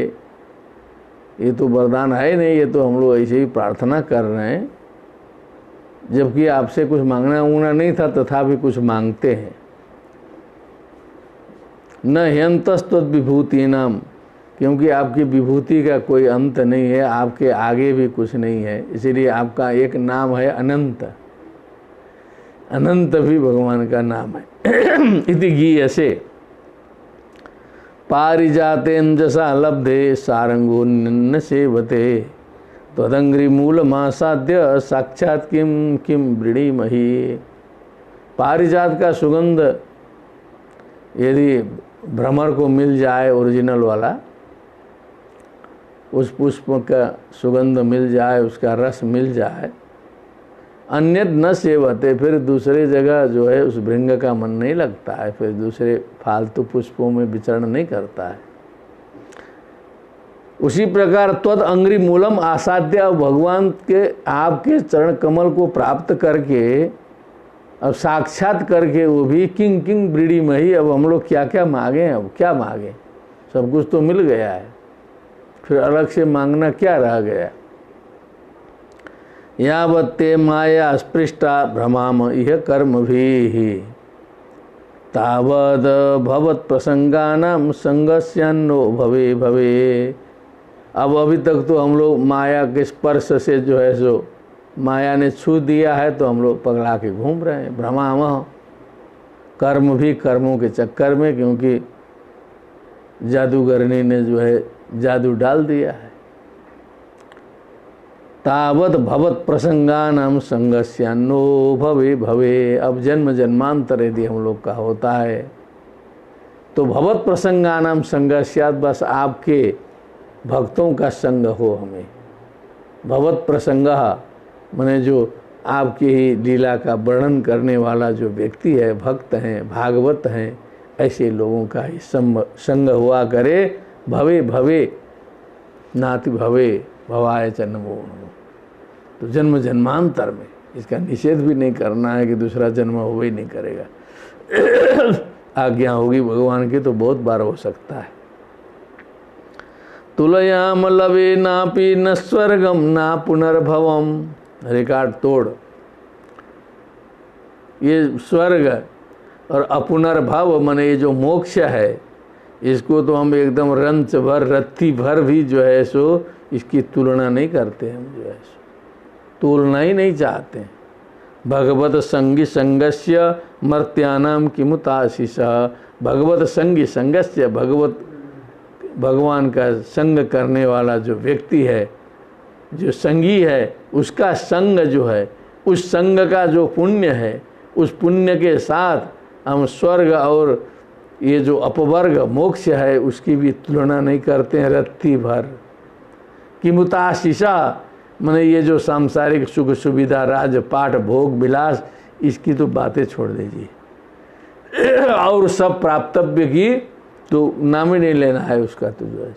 ये तो वरदान है नहीं, ये तो हम लोग ऐसे ही प्रार्थना कर रहे हैं, जबकि आपसे कुछ मांगना उंगना नहीं था, तथापि कुछ मांगते हैं। न ह्यंतस्तद विभूति नाम, क्योंकि आपकी विभूति का कोई अंत नहीं है, आपके आगे भी कुछ नहीं है, इसीलिए आपका एक नाम है अनंत। अनंत भी भगवान का नाम है। इति गीयसे पारिजातेन जसा लब्धे सारंगो न सेवते त्वदंग्रि मूलमासाद्य साक्षात किम किम वृणीमहि। पारिजात का सुगंध यदि भ्रमर को मिल जाए, ओरिजिनल वाला, उस पुष्प का सुगंध मिल जाए, उसका रस मिल जाए, अन्यत न सेवते, फिर दूसरे जगह जो है उस भृंग का मन नहीं लगता है, फिर दूसरे फालतू पुष्पों में विचरण नहीं करता है। उसी प्रकार त्वद अंग्रि मूलम आसाद्य, भगवान के आपके चरण कमल को प्राप्त करके, अब साक्षात करके, वो भी किंग किंग वृणीमहि, अब हम लोग क्या क्या मांगे, अब क्या मांगे, सब कुछ तो मिल गया है, फिर अलग से मांगना क्या रह गया। यावत्ते माया स्पृष्टा भ्रमाम इह कर्म भी तावद भवत प्रसंगानाम संगस्यान्नो भवे भवे। अब अभी तक तो हम लोग माया के स्पर्श से जो है सो माया ने छू दिया है, तो हम लोग पगला के घूम रहे हैं। भ्रमाम, कर्म भी कर्मों के चक्कर में, क्योंकि जादूगरनी ने जो है जादू डाल दिया है। तावत भवत प्रसंगानाम संगस्यान्नो भवे भवे। अब जन्म जन्मांतर यदि हम लोग का होता है तो भवत प्रसंगानाम संगस्यात, बस आपके भक्तों का संग हो हमें। भवत प्रसंग माने जो आपकी ही लीला का वर्णन करने वाला जो व्यक्ति है, भक्त हैं, भागवत हैं, ऐसे लोगों का ही संग हुआ करे। भवे भवे नाति भवे भवाय च नमो नमो। तो जन्म जन्मांतर में इसका निषेध भी नहीं करना है कि दूसरा जन्म हो ही नहीं करेगा। आज्ञा होगी भगवान की तो बहुत बार हो सकता है। तुलयाम लवे नापि न स्वर्गम ना पुनर्भवम। रिकॉर्ड तोड़। ये स्वर्ग और अपुनर्भव माने ये जो मोक्ष है, इसको तो हम एकदम रंच भर रत्ती भर भी जो है सो इसकी तुलना नहीं करते, हम जो है सो तुलना ही नहीं चाहते। भगवत संगी संगस्य मर्त्यानाम किमुताशिष। भगवत संगी संगस्य, भगवान का संग करने वाला जो व्यक्ति है, जो संगी है, उसका संग जो है, उस संग का जो पुण्य है, उस पुण्य के साथ हम स्वर्ग और ये जो अपवर्ग मोक्ष है उसकी भी तुलना नहीं करते हैं रत्ती भर। किमुताशिषा माने ये जो सांसारिक सुख सुविधा, राजपाट, भोग विलास, इसकी तो बातें छोड़ दीजिए। और सब प्राप्तव्य की तो नाम ही नहीं लेना है उसका, तो जो है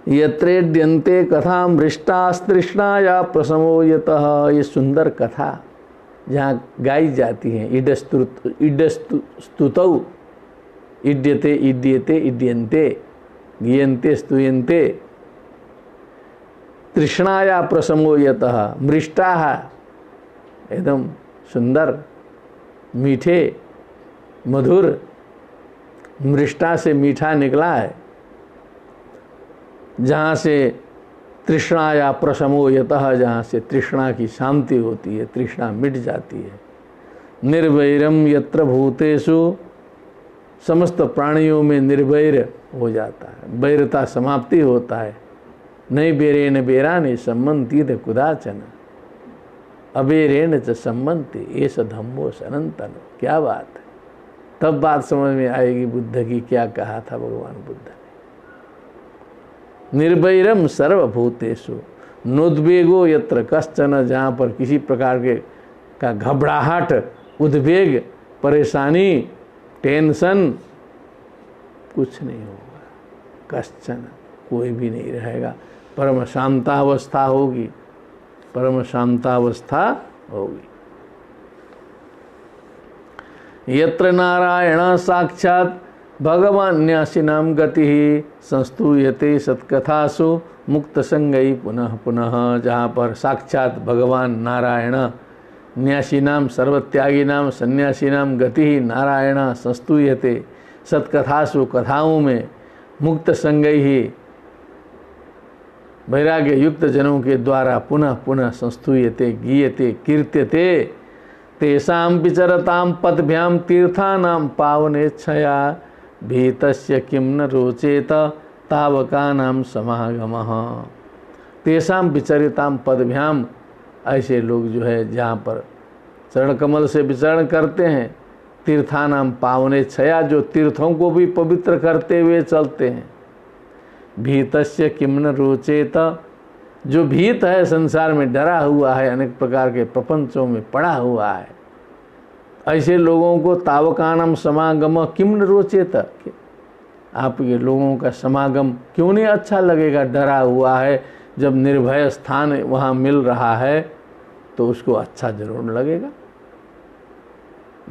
यत्रेद्यन्ते कथा मृष्टास्तृष्णा या प्रसमो यतः। ये सुंदर कथा जहाँ गाई जाती हैं, इडस्तुतौ, इड्यते इड्यते इड्यन्ते, गीयन्ते स्तूयन्ते, तृष्णाया प्रसमो यतः। मृष्टाः एकदम सुंदर, मीठे, मधुर, मृष्टा से मीठा निकला है, जहाँ से तृष्णाया प्रशमो यतः, जहाँ से तृष्णा की शांति होती है, तृष्णा मिट जाती है। निर्वैरम यत्र भूतेषु, समस्त प्राणियों में निर्वैर हो जाता है, वैरता समाप्ति होता है। नहीं बेरेण बेराने सम्मन्ति च कुदाचन, अबेरेण च सम्मन्ति एष धम्मो सनातन। क्या बात है, तब बात समझ में आएगी बुद्ध की क्या कहा था भगवान बुद्ध ने। निर्वैरम सर्वभूतेषु नोद्वेगो यत्र कश्चन, जहाँ पर किसी प्रकार के का घबराहट, उद्वेग, परेशानी, टेंशन कुछ नहीं होगा। कश्चन कोई भी नहीं रहेगा। परम शांतावस्था होगी, परम शांतावस्था होगी। यत्र नारायण साक्षात भगवान्यासिनां गति संस्तूयते सत्कथासु मुक्त संगई पुनः पुनः। जहाँ पर साक्षात भगवान नारायण न्यासीनाम सर्वत्यागिनाम सन्यासीनाम गति नारायण संस्तूयते सत्कथासु, कथाओं में मुक्त संगई ही वैराग्य युक्त जनों के द्वारा पुनः पुनः संस्तूयते गीयते कीर्त्यते तेषां विचरतां पदभ्यां तीर्थानां पावनेच्छया भीतस्य किं न रोचेत तावकानां समागमः। तेषां विचरितां पदभ्याम, ऐसे लोग जो है जहाँ पर चरण कमल से विचरण करते हैं, तीर्थानां पावनेच्छया, जो तीर्थों को भी पवित्र करते हुए चलते हैं। भीतस्य किं न रोचेत, जो भीत है, संसार में डरा हुआ है, अनेक प्रकार के प्रपंचों में पड़ा हुआ है, ऐसे लोगों को तावकानम समागम किम न रोचेत, आपके लोगों का समागम क्यों नहीं अच्छा लगेगा। डरा हुआ है, जब निर्भय स्थान वहाँ मिल रहा है तो उसको अच्छा जरूर लगेगा।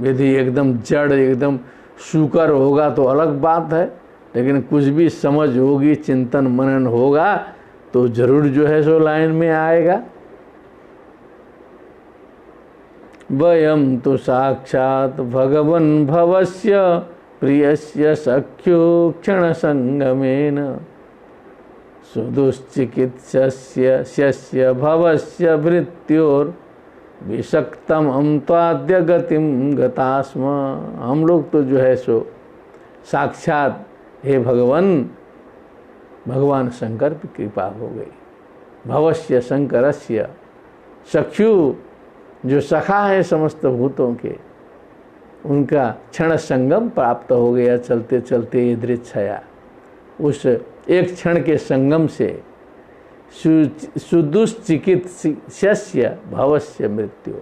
यदि एकदम जड़, एकदम सूकर होगा तो अलग बात है, लेकिन कुछ भी समझ होगी, चिंतन मनन होगा तो जरूर जो है सो लाइन में आएगा। वयम तो साक्षात भगवन् भवस्य प्रियस्य सख्यो क्षण संगमेन सुदुश्चिकित्सस्य शस्य भवस्य भृत्योर विषक्तम अम्त्वाद्य गतिम गतास्म। हम लोग तो जो है सो साक्षात हे भगवान शंकर की कृपा हो गई। भवस्य शंकरस्य, सख्यु जो सखा है समस्त भूतों के, उनका क्षण संगम प्राप्त हो गया। चलते चलते ये दृच्छया, उस एक क्षण के संगम से सुदुश्चिकित्स्य भवस्य मृत्यु।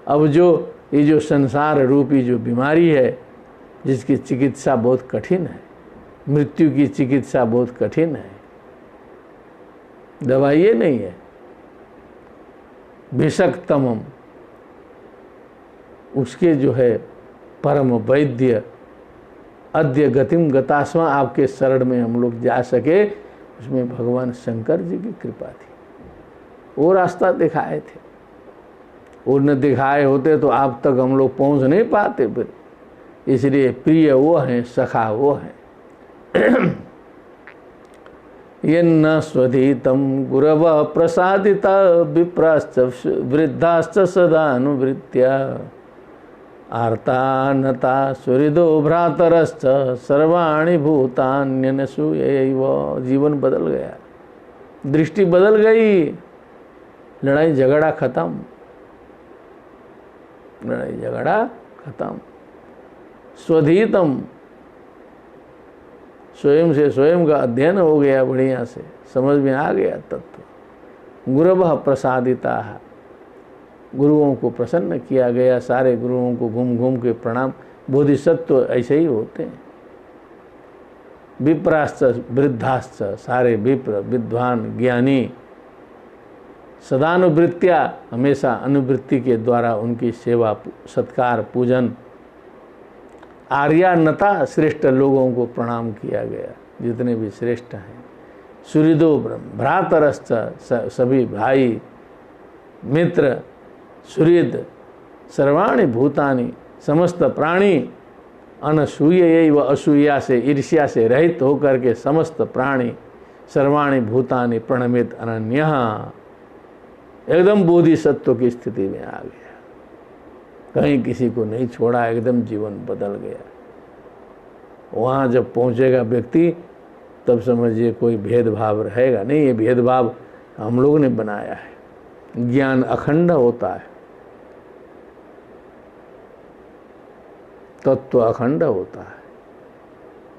अब जो ये जो संसार रूपी जो बीमारी है, जिसकी चिकित्सा बहुत कठिन है, मृत्यु की चिकित्सा बहुत कठिन है, दवाई ये नहीं है। विषक्तमम, उसके जो है परम वैद्य, अद्य गतिम गतास्मा, आपके शरण में हम लोग जा सके, उसमें भगवान शंकर जी की कृपा थी। वो रास्ता दिखाए थे, वो न दिखाए होते तो आप तक हम लोग पहुंच नहीं पाते। फिर इसलिए प्रिय वो हैं, सखा वो हैं। यन्न स्वधीतं गुरवः प्रसादिता विप्राश्च वृद्धाश्च सदानुवृत्त्या आर्तानता सुहृदो भ्रातरश्च सर्वाणि भूतान्यनसूयैव। जीवन बदल गया, दृष्टि बदल गई, लड़ाई झगड़ा खत्म, लड़ाई झगड़ा खत्म। स्वधीतम, स्वयं से स्वयं का अध्ययन हो गया, बढ़िया से समझ में आ गया तत्व। गुरवः प्रसादिता, गुरुओं को प्रसन्न किया गया। सारे गुरुओं को घूम घूम के प्रणाम। बोधिसत्व ऐसे ही होते हैं। विप्राश्च वृद्धाश्च, सारे विप्र विद्वान ज्ञानी सदानुवृत्त्या, हमेशा अनुवृत्ति के द्वारा उनकी सेवा सत्कार पूजन। आर्यान्नता, श्रेष्ठ लोगों को प्रणाम किया गया, जितने भी श्रेष्ठ हैं। सुहृदो भ्रातरश्च, सभी भाई मित्र, सुहृद सर्वाणि भूतानि, समस्त प्राणी। अनसूयैव, असूया से ईर्ष्या से रहित होकर के समस्त प्राणी, सर्वाणि भूतानि प्रणमित अनन्यः, एकदम बोधिसत्व की स्थिति में आ गया। कहीं किसी को नहीं छोड़ा, एकदम जीवन बदल गया। वहाँ जब पहुँचेगा व्यक्ति, तब समझिए कोई भेदभाव रहेगा नहीं। ये भेदभाव हम लोगों ने बनाया है। ज्ञान अखंड होता है, तत्व अखंड होता है,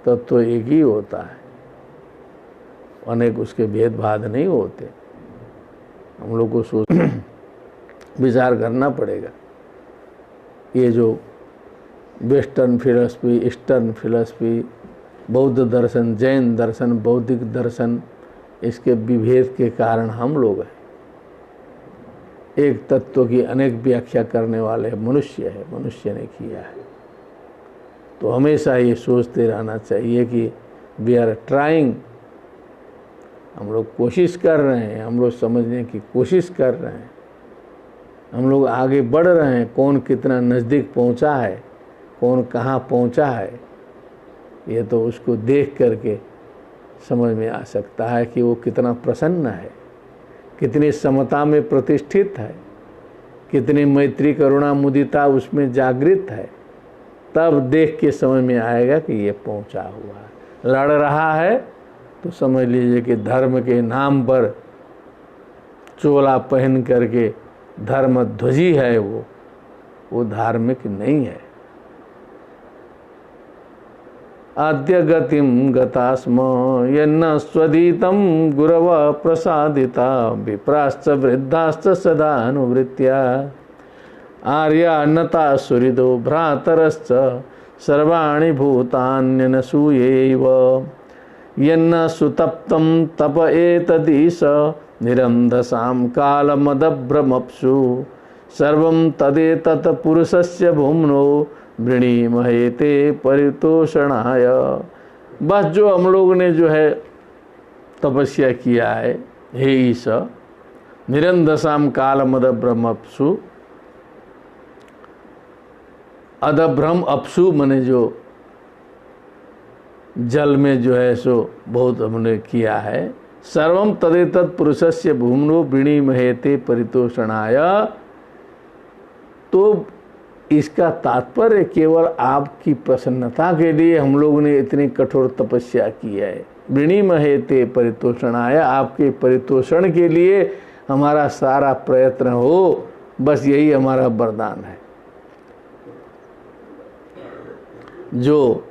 तत्व एक ही होता है, अनेक उसके भेदभाव नहीं होते। हम लोग को सोच विचार करना पड़ेगा। ये जो वेस्टर्न फिलॉसफी, ईस्टर्न फिलॉसफी, बौद्ध दर्शन, जैन दर्शन, बौद्धिक दर्शन, इसके विभेद के कारण हम लोग हैं। एक तत्व की अनेक व्याख्या करने वाले मनुष्य है, मनुष्य ने किया है। तो हमेशा ये सोचते रहना चाहिए कि वी आर ट्राइंग, हम लोग कोशिश कर रहे हैं, हम लोग समझने की कोशिश कर रहे हैं, हम लोग आगे बढ़ रहे हैं। कौन कितना नज़दीक पहुंचा है, कौन कहाँ पहुंचा है, ये तो उसको देख करके समझ में आ सकता है कि वो कितना प्रसन्न है, कितनी समता में प्रतिष्ठित है, कितनी मैत्री करुणा मुदिता उसमें जागृत है। तब देख के समझ में आएगा कि ये पहुंचा हुआ है। लड़ रहा है तो समझ लीजिए कि धर्म के नाम पर चोला पहन करके धर्म ध्वजी है, वो धार्मिक नहीं है। आद्य गतिम गतास्म यन्न स्वदीतम गुरव प्रसादिता विप्राश्च वृद्धाश्च सदा अनुवृत्या आर्या नता सुहृदो भ्रातरश्च सर्वाणि भूतान्यनसूयैव यन्न सुतप्तं तप एतदीश निरन्धसां कालमदभ्रमप्सु सर्वं तदेतत् पुरुषस्य भूम्नो वृणीमहे ते परितोषणाय। बस जो हम लोग ने जो है तपस्या किया है, हे ईश, निरंधसाम कालमदभ्रमप्सु, अदभ्रम अपसु मने जो जल में जो है सो बहुत हमने किया है। सर्वम तदेतत् पुरुषस्य भूम्नो वृणीमहे ते परितोषणाय। तो इसका तात्पर्य केवल आपकी प्रसन्नता के लिए हम लोगों ने इतनी कठोर तपस्या की है। वृणीमहे ते परितोषणाय, आपके परितोषण के लिए हमारा सारा प्रयत्न हो, बस यही हमारा वरदान है। जो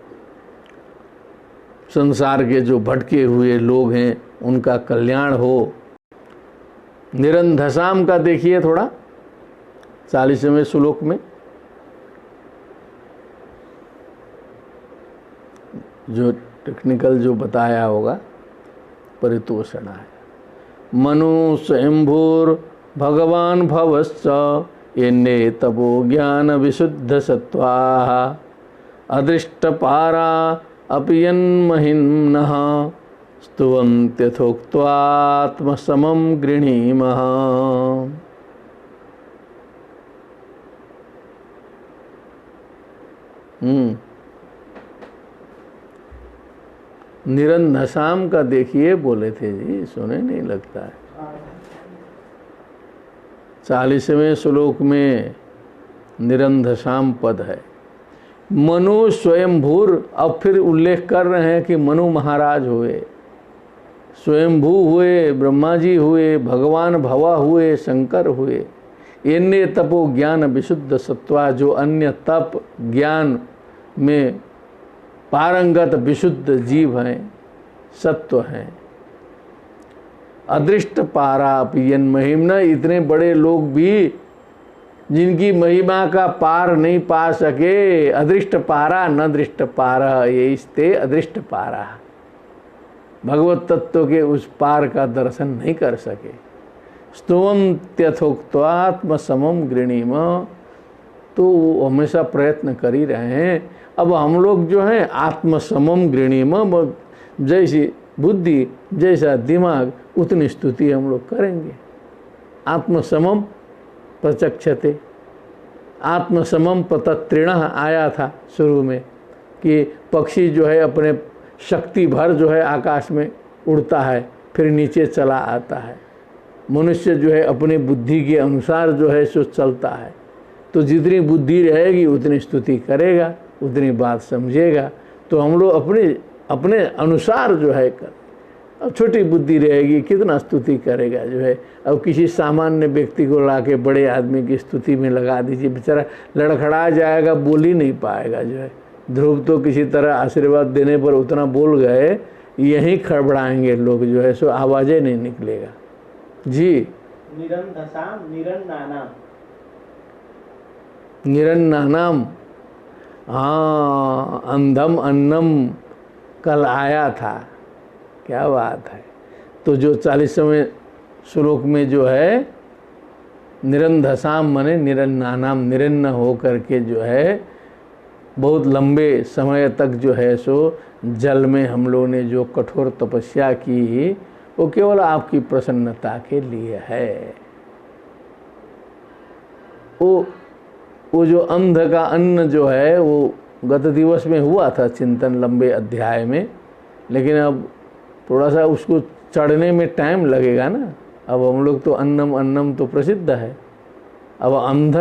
संसार के जो भटके हुए लोग हैं उनका कल्याण हो। निरंधसाम का देखिए थोड़ा 40वें श्लोक में जो टेक्निकल जो बताया होगा, परितोषण है। मनु स्वयंभूर भगवान भवश्च येन्ने तपो ज्ञान विशुद्ध सत्वाः अदृष्टपारा अपयन्महिम्नः स्तुवन्त्यथोक्त्वात्मसमं गृणीमः। निरंधसाम का देखिए, बोले थे जी, सुने नहीं लगता है। 40वें श्लोक में निरंधसाम पद है। मनु स्वयंभूर, अब फिर उल्लेख कर रहे हैं कि मनु महाराज हुए, स्वयंभू हुए, ब्रह्मा जी हुए, भगवान भवा हुए, शंकर हुए। इन्ने तपो ज्ञान विशुद्ध सत्वा, जो अन्य तप ज्ञान में पारंगत विशुद्ध जीव हैं, सत्व हैं। अदृष्ट पारा पियन महिमना, इतने बड़े लोग भी जिनकी महिमा का पार नहीं पा सके। अदृष्ट पारा न दृष्ट पारा, ये इसते अदृष्ट पारा, भगवत तत्व के उस पार का दर्शन नहीं कर सके। स्तुवम त्यथोक्त्वात्म समम गृणीम, तो वो हमेशा प्रयत्न कर ही रहे हैं। अब हम लोग जो हैं आत्मसमम गृणीम, जैसी बुद्धि जैसा दिमाग उतनी स्तुति हम लोग करेंगे। आत्मसमम प्रचक्षते, आत्मसमम पतत्रिणः आया था शुरू में कि पक्षी जो है अपने शक्ति भर जो है आकाश में उड़ता है, फिर नीचे चला आता है। मनुष्य जो है अपनी बुद्धि के अनुसार जो है सो चलता है। तो जितनी बुद्धि रहेगी उतनी स्तुति करेगा, उतनी बात समझेगा। तो हम लोग अपने अनुसार जो है कर। अब छोटी बुद्धि रहेगी, कितना स्तुति करेगा जो है। अब किसी सामान्य व्यक्ति को लाके बड़े आदमी की स्तुति में लगा दीजिए, बेचारा लड़खड़ा जाएगा, बोल ही नहीं पाएगा जो है। ध्रुव तो किसी तरह आशीर्वाद देने पर उतना बोल गए, यहीं खड़बड़ाएंगे लोग जो है, सो आवाज़ें नहीं निकलेगा जी। निरंधसाम निरन्नानाम, निरन्नानाम, हाँ, अंधम अन्नम कल आया था। क्या बात है। तो जो 40वें श्लोक में जो है निरंधसाम मने निरन्नानाम, निरन्न हो करके जो है बहुत लंबे समय तक जो है सो जल में हम लोगों ने जो कठोर तपस्या की वो केवल आपकी प्रसन्नता के लिए है। वो जो अंध का अन्न जो है वो गत दिवस में हुआ था चिंतन लंबे अध्याय में, लेकिन अब थोड़ा सा उसको चढ़ने में टाइम लगेगा ना। अब हम लोग तो अन्नम अन्नम तो प्रसिद्ध है, अब अंध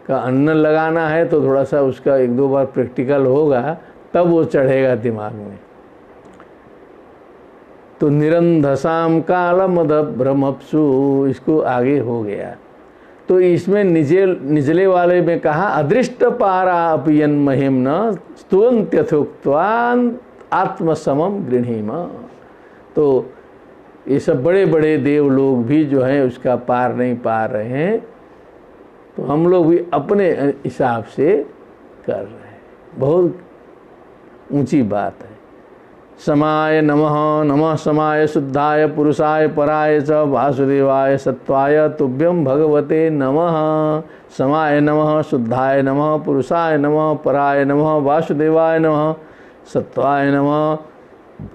का अन्न लगाना है तो थोड़ा सा उसका 1-2 बार प्रैक्टिकल होगा तब वो चढ़ेगा दिमाग में। तो निरंधसाम कालमद भ्रमप्सु, इसको आगे हो गया। तो इसमें निचले वाले में कहा अदृष्ट पारा अपियन महिम न स्तुवन्त्यथोक्त्वान् आत्मसमम गृहीम। तो ये सब बड़े बड़े देव लोग भी जो हैं उसका पार नहीं पा रहे हैं, तो हम लोग भी अपने हिसाब से कर रहे हैं। बहुत ऊंची बात है। समाय नमः, नमः समाय शुद्धाय पुरुषाय पराय च वासुदेवाय सत्वाय तुभ्यं भगवते नमः। समाय नमः, शुद्धाय नमः, पुरुषाय नमः, पराय नमः, वासुदेवाय नमः, सत्वाय नमः,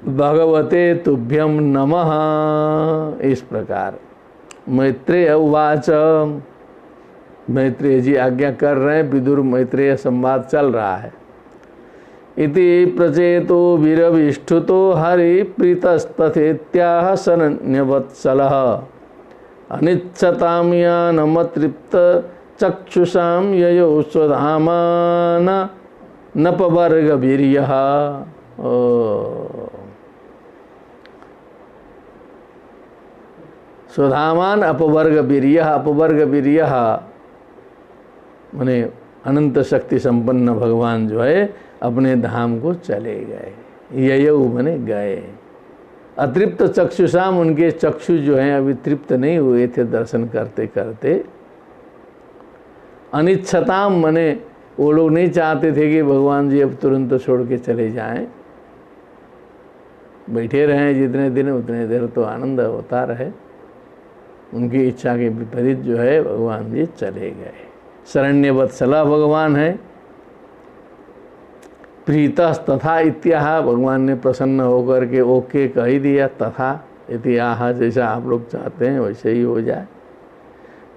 भगवते तुभ्यं नमः। इस प्रकार मैत्रेय उवाच, मैत्रेय जी आज्ञा कर रहे हैं, विदुर मैत्रेय संवाद चल रहा है। इति प्रचेतो वीरविष्ठुतो हरिप्रीतस्तथेत्याह शरण्यवत्सलः अनिच्छतां यानमतृप्त चक्षुषां ययो स्वधामान नपवर्गवीर्यः। स्वधामान अपवर्गवीर्यः, अपवर्गवीर्यः माने अनंत शक्ति संपन्न भगवान जो है अपने धाम को चले गए। ययौ माने गए। अतृप्त चक्षुषाम, उनके चक्षु जो हैं अभी तृप्त नहीं हुए थे दर्शन करते करते। अनिच्छताम माने वो लोग नहीं चाहते थे कि भगवान जी अब तुरंत छोड़ के चले जाएं, बैठे रहें जितने दिन उतने देर तो आनंद होता रहे। उनकी इच्छा के विपरीत जो है भगवान जी चले गए। शरण्यवत्सला भगवान है। प्रीतः तथा इत्याह, भगवान ने प्रसन्न होकर के ओके कह ही दिया। तथा इत्याह, जैसा आप लोग चाहते हैं वैसे ही हो जाए।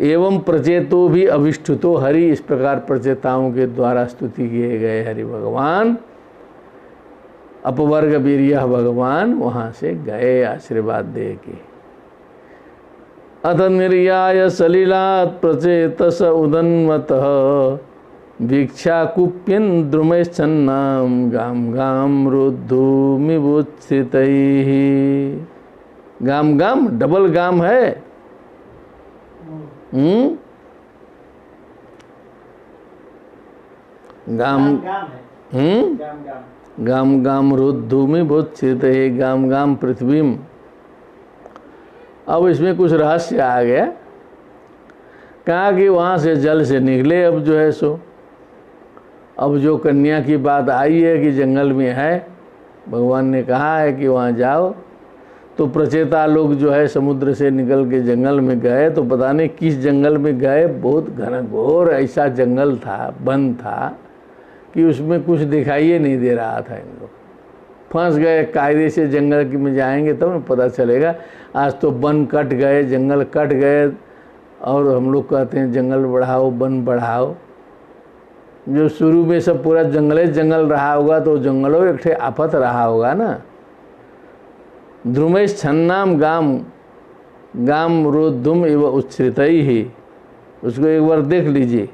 एवं प्रचेतो भी अभिष्ठुतो हरि, इस प्रकार प्रचेताओं के द्वारा स्तुति किए गए हरि भगवान। अपवर्ग वीर्यः भगवान वहाँ से गए आशीर्वाद दे के। अथ निर्याय सलिलात् प्रचेतस उदन्वतः वीक्षाकुप्यन् द्रुमैश्चन्नां गाम गाम रुद्धुमिवुत्थितैः। गाम गाम डबल गाम है। गाम गाम गाम रुद्धुमिवुत्थितैः, गाम गाम पृथ्वीम। अब इसमें कुछ रहस्य आ गया। कहा कि वहाँ से जल से निकले। अब जो है सो अब जो कन्या की बात आई है कि जंगल में है, भगवान ने कहा है कि वहाँ जाओ, तो प्रचेता लोग जो है समुद्र से निकल के जंगल में गए। तो पता नहीं किस जंगल में गए, बहुत घनघोर ऐसा जंगल था, वन था कि उसमें कुछ दिखाई नहीं दे रहा था। इन लोग फंस गए। कायदे से जंगल में जाएंगे तब न पता चलेगा। आज तो वन कट गए, जंगल कट गए, और हम लोग कहते हैं जंगल बढ़ाओ वन बढ़ाओ। जो शुरू में सब पूरा जंगल रहा होगा तो जंगलों एक ठे आफत रहा होगा ना। द्रुमेश छन्नाम गाम गाम रोद्धुम एव उच्छ्रितई ही, उसको एक बार देख लीजिए।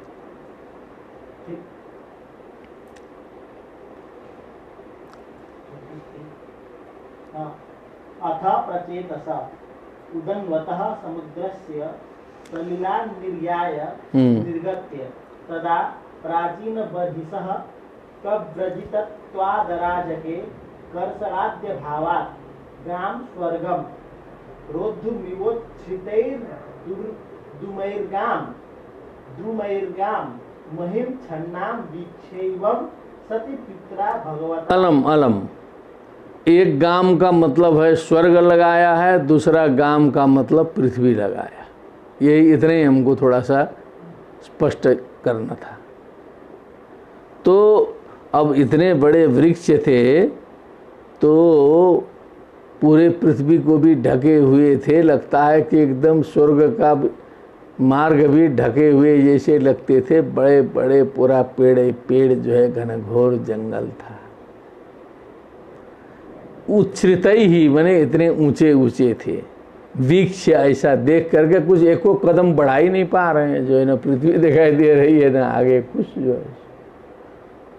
अथ प्रचेतसा उदन्वतः समुद्रस्य सलिलान् निर्याय निर्गत्य तदा प्राचीन बर्हिषः कव्रजितत्वादराजके कर्षणाद्य भावात् ग्राम स्वर्गम रोद्धुमिवोच्छ्रितैर्द्रुमैर्गाम महिम छन्नाम वीक्षैवं सति पित्रा भगवता। अलम अलम एक गाम का मतलब है स्वर्ग लगाया है, दूसरा गाम का मतलब पृथ्वी लगाया। यही इतने ही हमको थोड़ा सा स्पष्ट करना था। तो अब इतने बड़े वृक्ष थे तो पूरे पृथ्वी को भी ढके हुए थे, लगता है कि एकदम स्वर्ग का मार्ग भी ढके हुए जैसे लगते थे। बड़े बड़े पूरा पेड़ जो है घनघोर जंगल था। उच्छ्रित ही बने इतने ऊंचे ऊंचे थे। वृक्ष ऐसा देख करके कुछ एको कदम बढ़ा ही नहीं पा रहे हैं, जो है ना पृथ्वी दिखाई दे रही है ना आगे कुछ जो है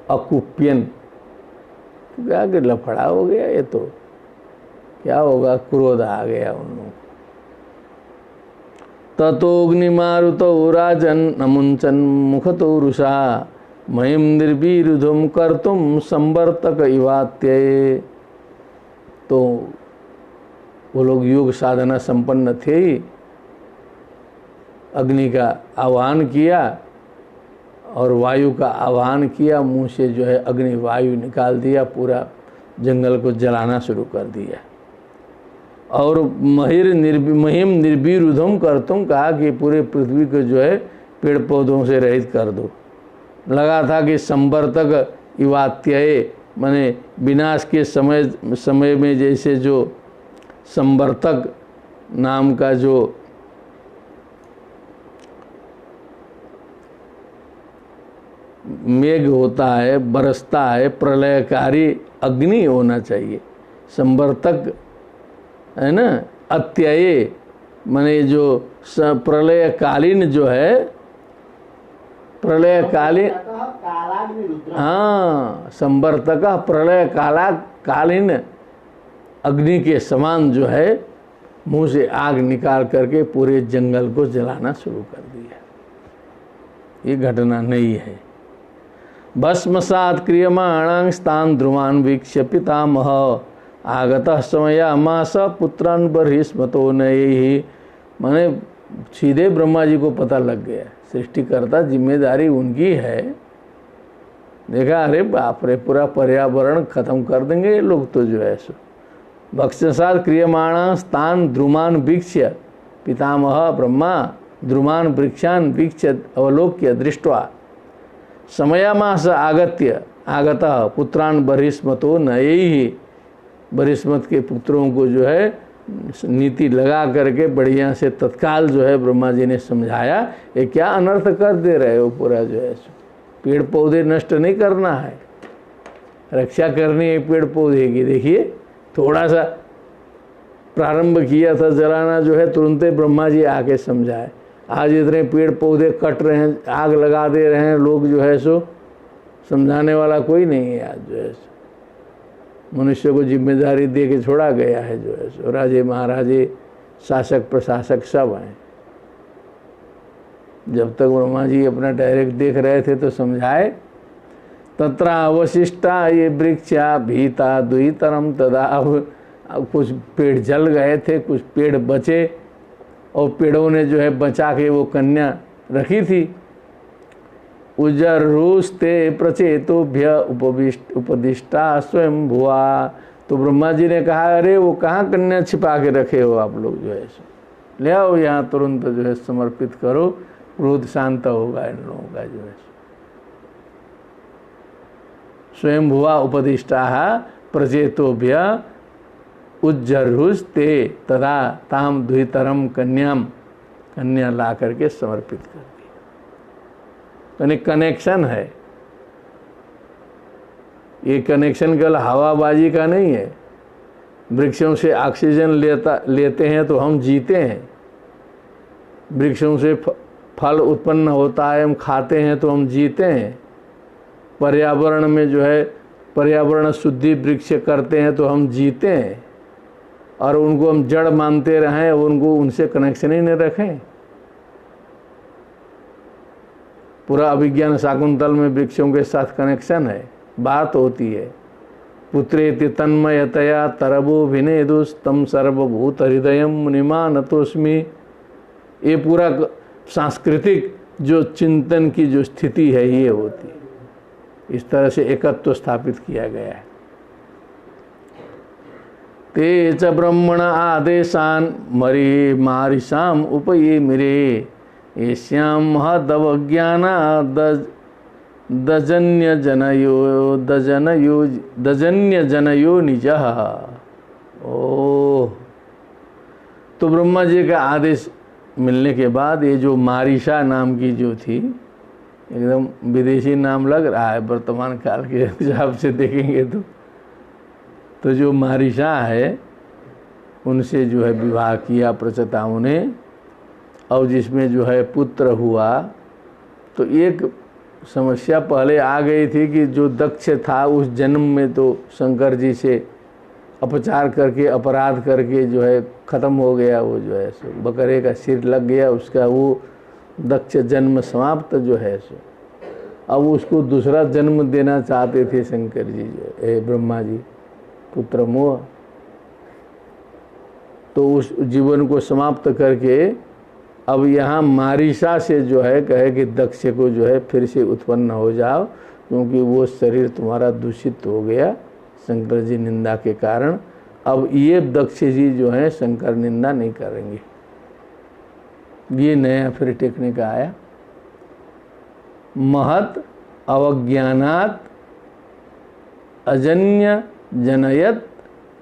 अकुप्यन। क्या कि लफड़ा हो गया, ये तो क्या होगा, क्रोध आ गया उन ततोग्निमारुतो राजन नमुंचन मुखतो रुषा महिम निर्विरुधुम कर्तुम संवर्तक इवात्ये। तो वो लोग योग साधना संपन्न थे ही, अग्नि का आह्वान किया और वायु का आह्वान किया, मुंह से जो है अग्नि वायु निकाल दिया, पूरा जंगल को जलाना शुरू कर दिया। और महिम निर्विरुद्धम करतुम, कहा कि पूरे पृथ्वी को जो है पेड़ पौधों से रहित कर दो। लगा था कि संवर्तक इवात्ये, माने विनाश के समय में जैसे जो संवर्तक नाम का जो मेघ होता है, बरसता है, प्रलयकारी अग्नि होना चाहिए। संवर्तक है ना, अत्यय माने जो प्रलयकालीन जो है, प्रलयकालीन, हाँ संवर्तक प्रलय कालीन अग्नि के समान जो है मुंह से आग निकाल करके पूरे जंगल को जलाना शुरू कर दिया। ये घटना नहीं है। भस्मसात् क्रियमाणां स्थान ध्रुवान् वीक्ष्य पितामह आगतः समयामास पुत्रान् बर्हिस्मतो नयैः। माने सीधे ब्रह्मा जी को पता लग गया, सृष्टिकर्ता जिम्मेदारी उनकी है। देखा, अरे बाप रे, पूरा पर्यावरण खत्म कर देंगे ये लोग तो जो है सो। भस्मसात् क्रियमाणां स्थान ध्रुवान् वीक्ष्य पितामह ब्रह्मा ध्रुवान् वृक्षान् वीक्ष्य अवलोक्य दृष्ट्वा समयामास आगतः पुत्रान् बर्हिस्मतो नयैः। बर्हिस्मत के पुत्रों को जो है नीति लगा करके बढ़िया से तत्काल जो है ब्रह्मा जी ने समझाया, ये क्या अनर्थ कर दे रहे हो, पूरा जो है पेड़ पौधे नष्ट नहीं करना है, रक्षा करनी है पेड़ पौधे की। देखिए थोड़ा सा प्रारंभ किया था जलाना, जो है तुरंत ब्रह्मा जी आके समझाए। आज इतने पेड़ पौधे कट रहे हैं, आग लगा दे रहे हैं लोग, जो है सो समझाने वाला कोई नहीं है। आज जो है सो मनुष्य को जिम्मेदारी दे के छोड़ा गया है, जो है सो राजे महाराजे शासक प्रशासक सब हैं। जब तक ब्रह्मा जी अपना डायरेक्ट देख रहे थे तो समझाए। तत्र अवशिष्टा ये वृक्षा भीता द्वितरम तदा। अब कुछ पेड़ जल गए थे, कुछ पेड़ बचे, और पेड़ों ने जो है बचा के वो कन्या रखी थी। उजरूस्ते प्रचेतोभ्य उपदिष्टा स्वयं भुआ। तो ब्रह्मा जी ने कहा, अरे वो कहाँ कन्या छिपा के रखे हो आप लोग, जो है ले आओ यहाँ तुरंत जो है समर्पित करो, क्रोध शांत होगा इन लोगों का जो है। स्वयं भुआ उपदिष्टा प्रचेतोभ्य उज्जरुस्ते तदा ताम द्वितरम कन्याम। कन्या ला करके समर्पित कर दी। यानी कनेक्शन है, ये कनेक्शन केवल हवाबाजी का नहीं है। वृक्षों से ऑक्सीजन लेते हैं तो हम जीते हैं, वृक्षों से फल उत्पन्न होता है, हम खाते हैं तो हम जीते हैं। पर्यावरण में जो है पर्यावरण शुद्धि वृक्ष करते हैं तो हम जीते हैं, और उनको हम जड़ मानते रहें, उनको उनसे कनेक्शन ही नहीं रखें। पूरा अभिज्ञान शाकुंतल में वृक्षों के साथ कनेक्शन है, बात होती है। पुत्रेति तन्मयतया तरबो विनेदुस्तम सर्वभूत हृदय मुनिमानतोस्मि। ये पूरा सांस्कृतिक जो चिंतन की जो स्थिति है ये होती है। इस तरह से एकत्व स्थापित किया गया है। ते च ब्रह्मण आदेशान मरी मारिषाम उपये मिरे येष्याम महदवज्ञाना दजन्य जनयो निजः। ओह, तो ब्रह्मा जी का आदेश मिलने के बाद ये जो मारिषा नाम की जो थी, एकदम विदेशी नाम लग रहा है वर्तमान काल के हिसाब से देखेंगे तो जो मारिषा है उनसे जो है विवाह किया प्रचताओं ने, और जिसमें जो है पुत्र हुआ। तो एक समस्या पहले आ गई थी कि जो दक्ष था उस जन्म में तो शंकर जी से अपचार करके अपराध करके जो है ख़त्म हो गया, वो जो है सो बकरे का सिर लग गया उसका, वो दक्ष जन्म समाप्त जो है सो। अब उसको दूसरा जन्म देना चाहते थे शंकर जी जो है ब्रह्मा जी, पुत्र मोह। तो उस जीवन को समाप्त करके अब यहाँ मारिषा से जो है कहे कि दक्ष को जो है फिर से उत्पन्न हो जाओ, क्योंकि वो शरीर तुम्हारा दूषित हो गया शंकर जी निंदा के कारण। अब ये दक्ष जी जो है शंकर निंदा नहीं करेंगे। ये नया फिर टेक्निक आया, महत अवज्ञानात अजन्य जनयत,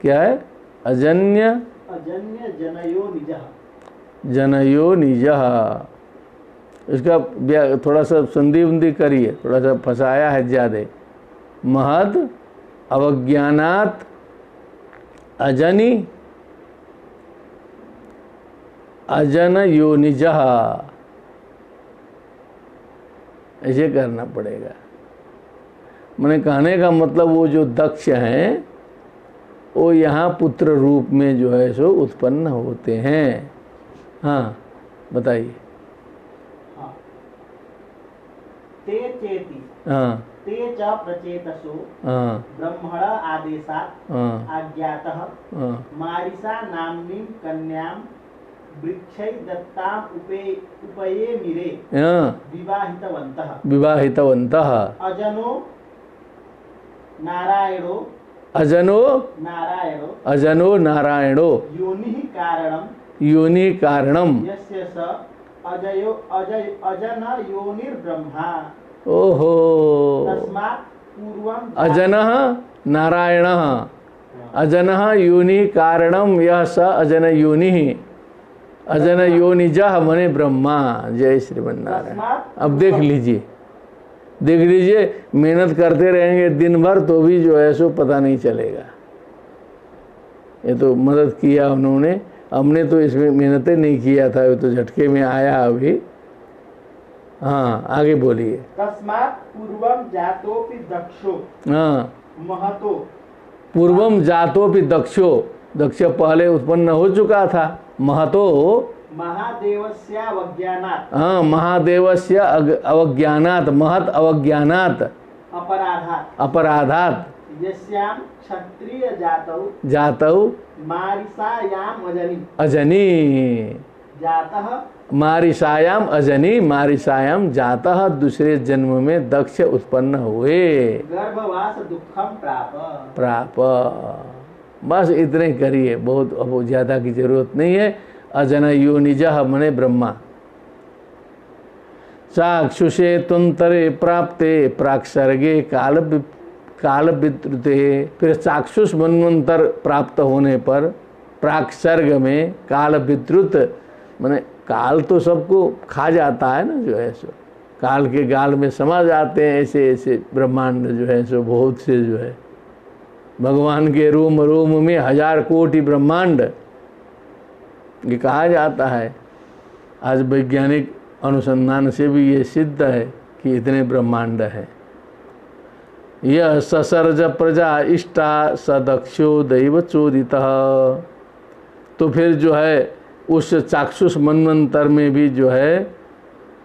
क्या है अजन्य जनयो निजः, जनयो निजः। इसका थोड़ा सा संधि उन्धि करिए, थोड़ा सा फंसाया है ज़्यादा। महद अवज्ञानात अजनी अजन योनिजः, ऐसे करना पड़ेगा। मैंने कहने का मतलब वो जो दक्ष हैं वो यहाँ पुत्र रूप में जो है सो उत्पन्न होते हैं। हाँ बताइए। हाँ। ते चेति, हाँ ते च प्रचेतसो हाँ ब्रह्मण आदेशात् हाँ आज्ञातः हाँ मारिषा नाम्नीं कन्यां वृक्षै दत्ताम् उपये मिरे हाँ विवाहितवन्तः। विवाहितवन्तः। अजनो नारायणो अजनो नारायणो अजनो नारायणो योनिः कारणं योनि कारणम। यस्य स अजन योनिर्ब्रह्मा। ओहो, तस्मात् पूर्वं अजनः नारायणः, अजनः योनि कारणम, यह स अजन योनि, अजन योनिजः मने ब्रह्मा। जय श्रीमन्नारायण। अब देख लीजिए, देख लीजिए, मेहनत करते रहेंगे दिन भर तो भी जो है सो पता नहीं चलेगा। ये तो मदद किया उन्होंने, हमने तो इसमें मेहनतें नहीं किया था, ये तो झटके में आया अभी। हाँ आगे बोलिए। तस्मात् पूर्वं जातोपि दक्षो हाँ, महतो। पूर्वम जातोपि दक्षो, दक्ष पहले उत्पन्न हो चुका था। महतो महादेवस्यावज्ञानात्, हाँ महादेवस्य अवज्ञानात्, महत अवज्ञानात् अपराधात् अपराधात् यस्यां क्षत्रिय जातौ मारिषायाम् अजनि अजनी, जातः मारिषायाम अजनी, मारिषायाम जातः, दूसरे जन्म में दक्ष उत्पन्न हुए। गर्भवास दुखम प्राप। बस इतने करिए, बहुत अब ज़्यादा की जरूरत नहीं है। अजन योनिजः मने ब्रह्मा। चाक्षुषे तुंतरे प्राप्ते प्राक्सर्गे काल विद्रुते। फिर चाक्षुष मनवंतर प्राप्त होने पर प्राक्सर्ग में काल विद्रुत, माने काल तो सबको खा जाता है ना, जो है सो काल के गाल में समा जाते हैं ऐसे ऐसे ब्रह्मांड जो है सो, बहुत से जो है भगवान के रोम रोम में 1000 कोटि ब्रह्मांड, ये कहा जाता है। आज वैज्ञानिक अनुसंधान से भी ये सिद्ध है कि इतने ब्रह्मांड है। यह ससर्ज प्रजा इष्टा सदक्षो दैव चोदितः। तो फिर जो है उस चाक्षुष मनवंतर में भी जो है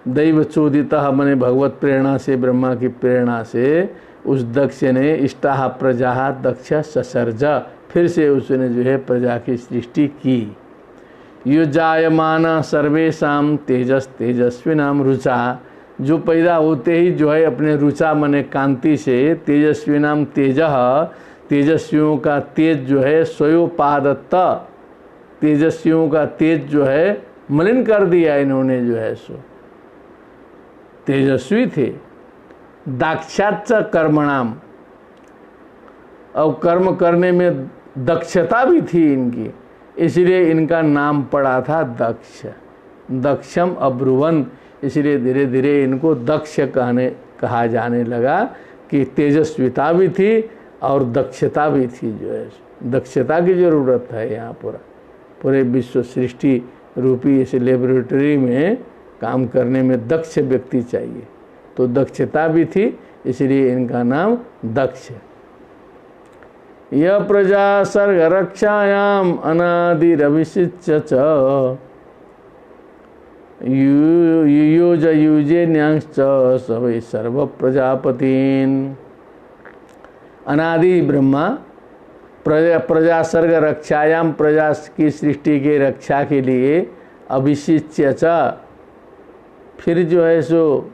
दैव चोदितः मने भगवत प्रेरणा से, ब्रह्मा की प्रेरणा से उस दक्ष ने इष्टा प्रजा दक्ष ससर्ज, फिर से उसने जो है प्रजा की सृष्टि की। यो जायमाना सर्वेशाम तेजस तेजस्विनाम रुचा, जो पैदा होते ही जो है अपने रुचा मने कांति से, तेजस्विनाम तेजः तेजस्वियों का तेज जो है स्वयोपादत्त, तेजस्वियों का तेज जो है मलिन कर दिया इन्होंने जो है सो। तेजस्वी थे, दाक्षाच कर्मणाम, और कर्म करने में दक्षता भी थी इनकी, इसलिए इनका नाम पड़ा था दक्ष। दक्षम अब्रुवन, इसलिए धीरे धीरे इनको दक्ष कहा जाने लगा कि तेजस्विता भी थी और दक्षता भी थी। जो है दक्षता की ज़रूरत है यहाँ पूरे विश्व सृष्टि रूपी इस लेबोरेटरी में काम करने में दक्ष व्यक्ति चाहिए, तो दक्षता भी थी, इसलिए इनका नाम दक्ष। यह प्रजा सर्ग रक्षायाम अनादिरभिषिच्य च युयोज युजे न्यांश्च सवै सर्व प्रजापतीन। अनादि ब्रह्मा प्रजा सर्ग रक्षायाम, प्रजा की सृष्टि के रक्षा के लिए अभिषिच्य च, फिर जो है सो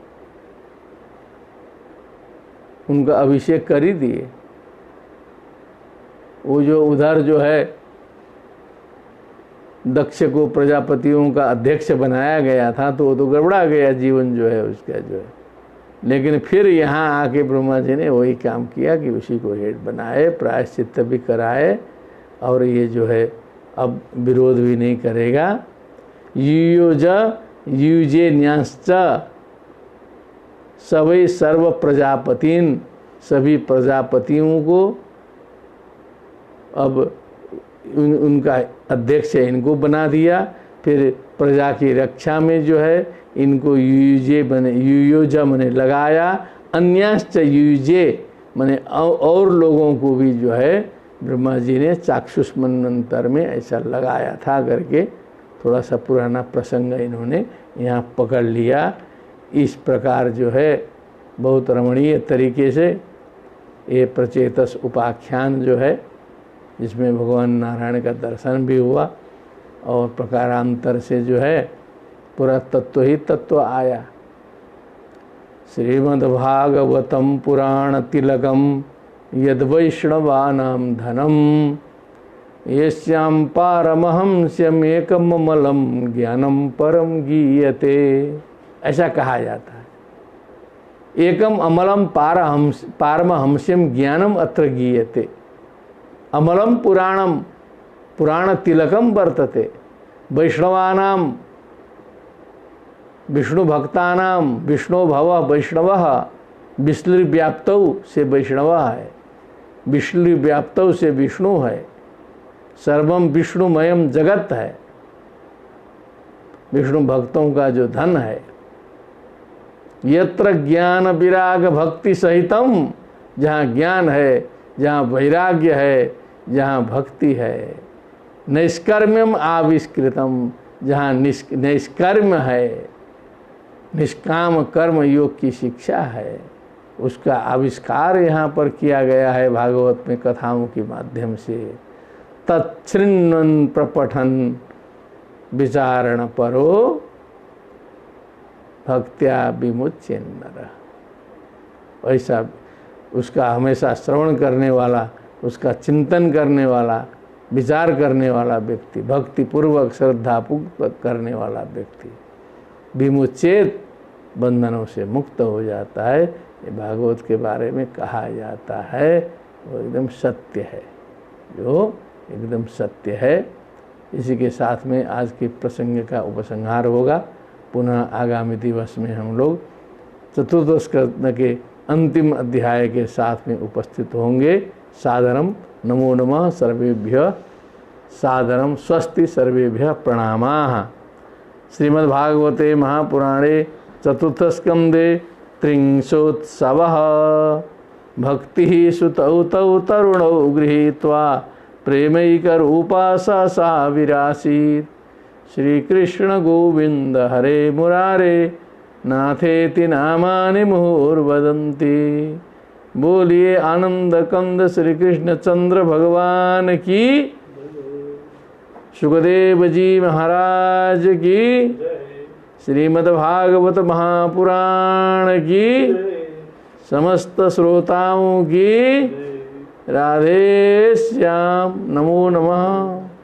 उनका अभिषेक कर ही दिए। वो जो उधर जो है दक्ष को प्रजापतियों का अध्यक्ष बनाया गया था, तो वो तो गड़बड़ा गया जीवन जो है उसका जो है, लेकिन फिर यहाँ आके ब्रह्मा जी ने वही काम किया कि उसी को हेड बनाए, प्रायश्चित्त भी कराए, और ये जो है अब विरोध भी नहीं करेगा। युयोज युजे न्याश्च सवै सर्व प्रजापतिन, सभी प्रजापतियों को अब उनका अध्यक्ष इनको बना दिया। फिर प्रजा की रक्षा में जो है इनको युजे बने, युयोज मने लगाया, अन्याश्च युजे मने और लोगों को भी जो है ब्रह्मा जी ने चाक्षुष मनंतर में ऐसा लगाया था करके थोड़ा सा पुराना प्रसंग इन्होंने यहाँ पकड़ लिया। इस प्रकार जो है बहुत रमणीय तरीके से ये प्रचेतस उपाख्यान जो है, जिसमें भगवान नारायण का दर्शन भी हुआ और प्रकारांतर से जो है पूरा तत्व ही तत्व आया। श्रीमद्भागवतम पुराण तिलकम यद वैष्णवानां धनम येष्यां पारमहंस्यम एकम अमलम ज्ञानम परम गीयते, ऐसा कहा जाता है। एकम अमलम पारमहंस्यम ज्ञानम अत्र गीयते। अमलम पुराणम, पुराण तिलकम वर्तते। वैष्णवानां, विष्णु भक्तानां, विष्णु भव वैष्णवः, विष्णुर्व्याप्तौ से वैष्णव है, विष्णुर्व्याप्तौ से विष्णु है, सर्वम विष्णुमयम जगत है, विष्णु भक्तों का जो धन है। यत्र ज्ञान विराग भक्ति सहितम, जहाँ ज्ञान है, जहाँ वैराग्य है, जहाँ भक्ति है। निष्कर्म्यम आविष्कृतम, जहाँ निष्कर्म है, निष्काम कर्म योग की शिक्षा है, उसका आविष्कार यहाँ पर किया गया है भागवत में कथाओं के माध्यम से। तच्छृण्वन् प्रपठन् विचारण परो भक्त्या विमुच्य नरः। ऐसा उसका हमेशा श्रवण करने वाला, उसका चिंतन करने वाला, विचार करने वाला व्यक्ति, भक्ति पूर्वक श्रद्धा पूर्वक करने वाला व्यक्ति विमुचेत, बंधनों से मुक्त हो जाता है। ये भागवत के बारे में कहा जाता है, वो एकदम सत्य है, जो एकदम सत्य है। इसी के साथ में आज के प्रसंग का उपसंहार होगा। पुनः आगामी दिवस में हम लोग चतुर्दश स्कंद के अंतिम अध्याय के साथ में उपस्थित होंगे। सादरम नमो नमः सर्वेभ्यः, सादरम स्वस्ति सर्वेभ्यः प्रणामाः। श्रीमद्भागवते महापुराणे चतुर्थस्कंदे त्रिंशोत्सवः। भक्ति सुतौ तौ तरुणौ गृहीत्वा प्रेमैकरूपा सा विरासीत्। श्रीकृष्ण गोविंद हरे मुरारे, नाथेति नामानि मुहुर्वदन्ति। बोलिए आनंद कंद श्री कृष्ण चंद्र भगवान की, सुखदेव जी महाराज की, श्रीमद्भागवत महापुराण की, समस्त श्रोताओं की राधे श्याम। नमो नमः।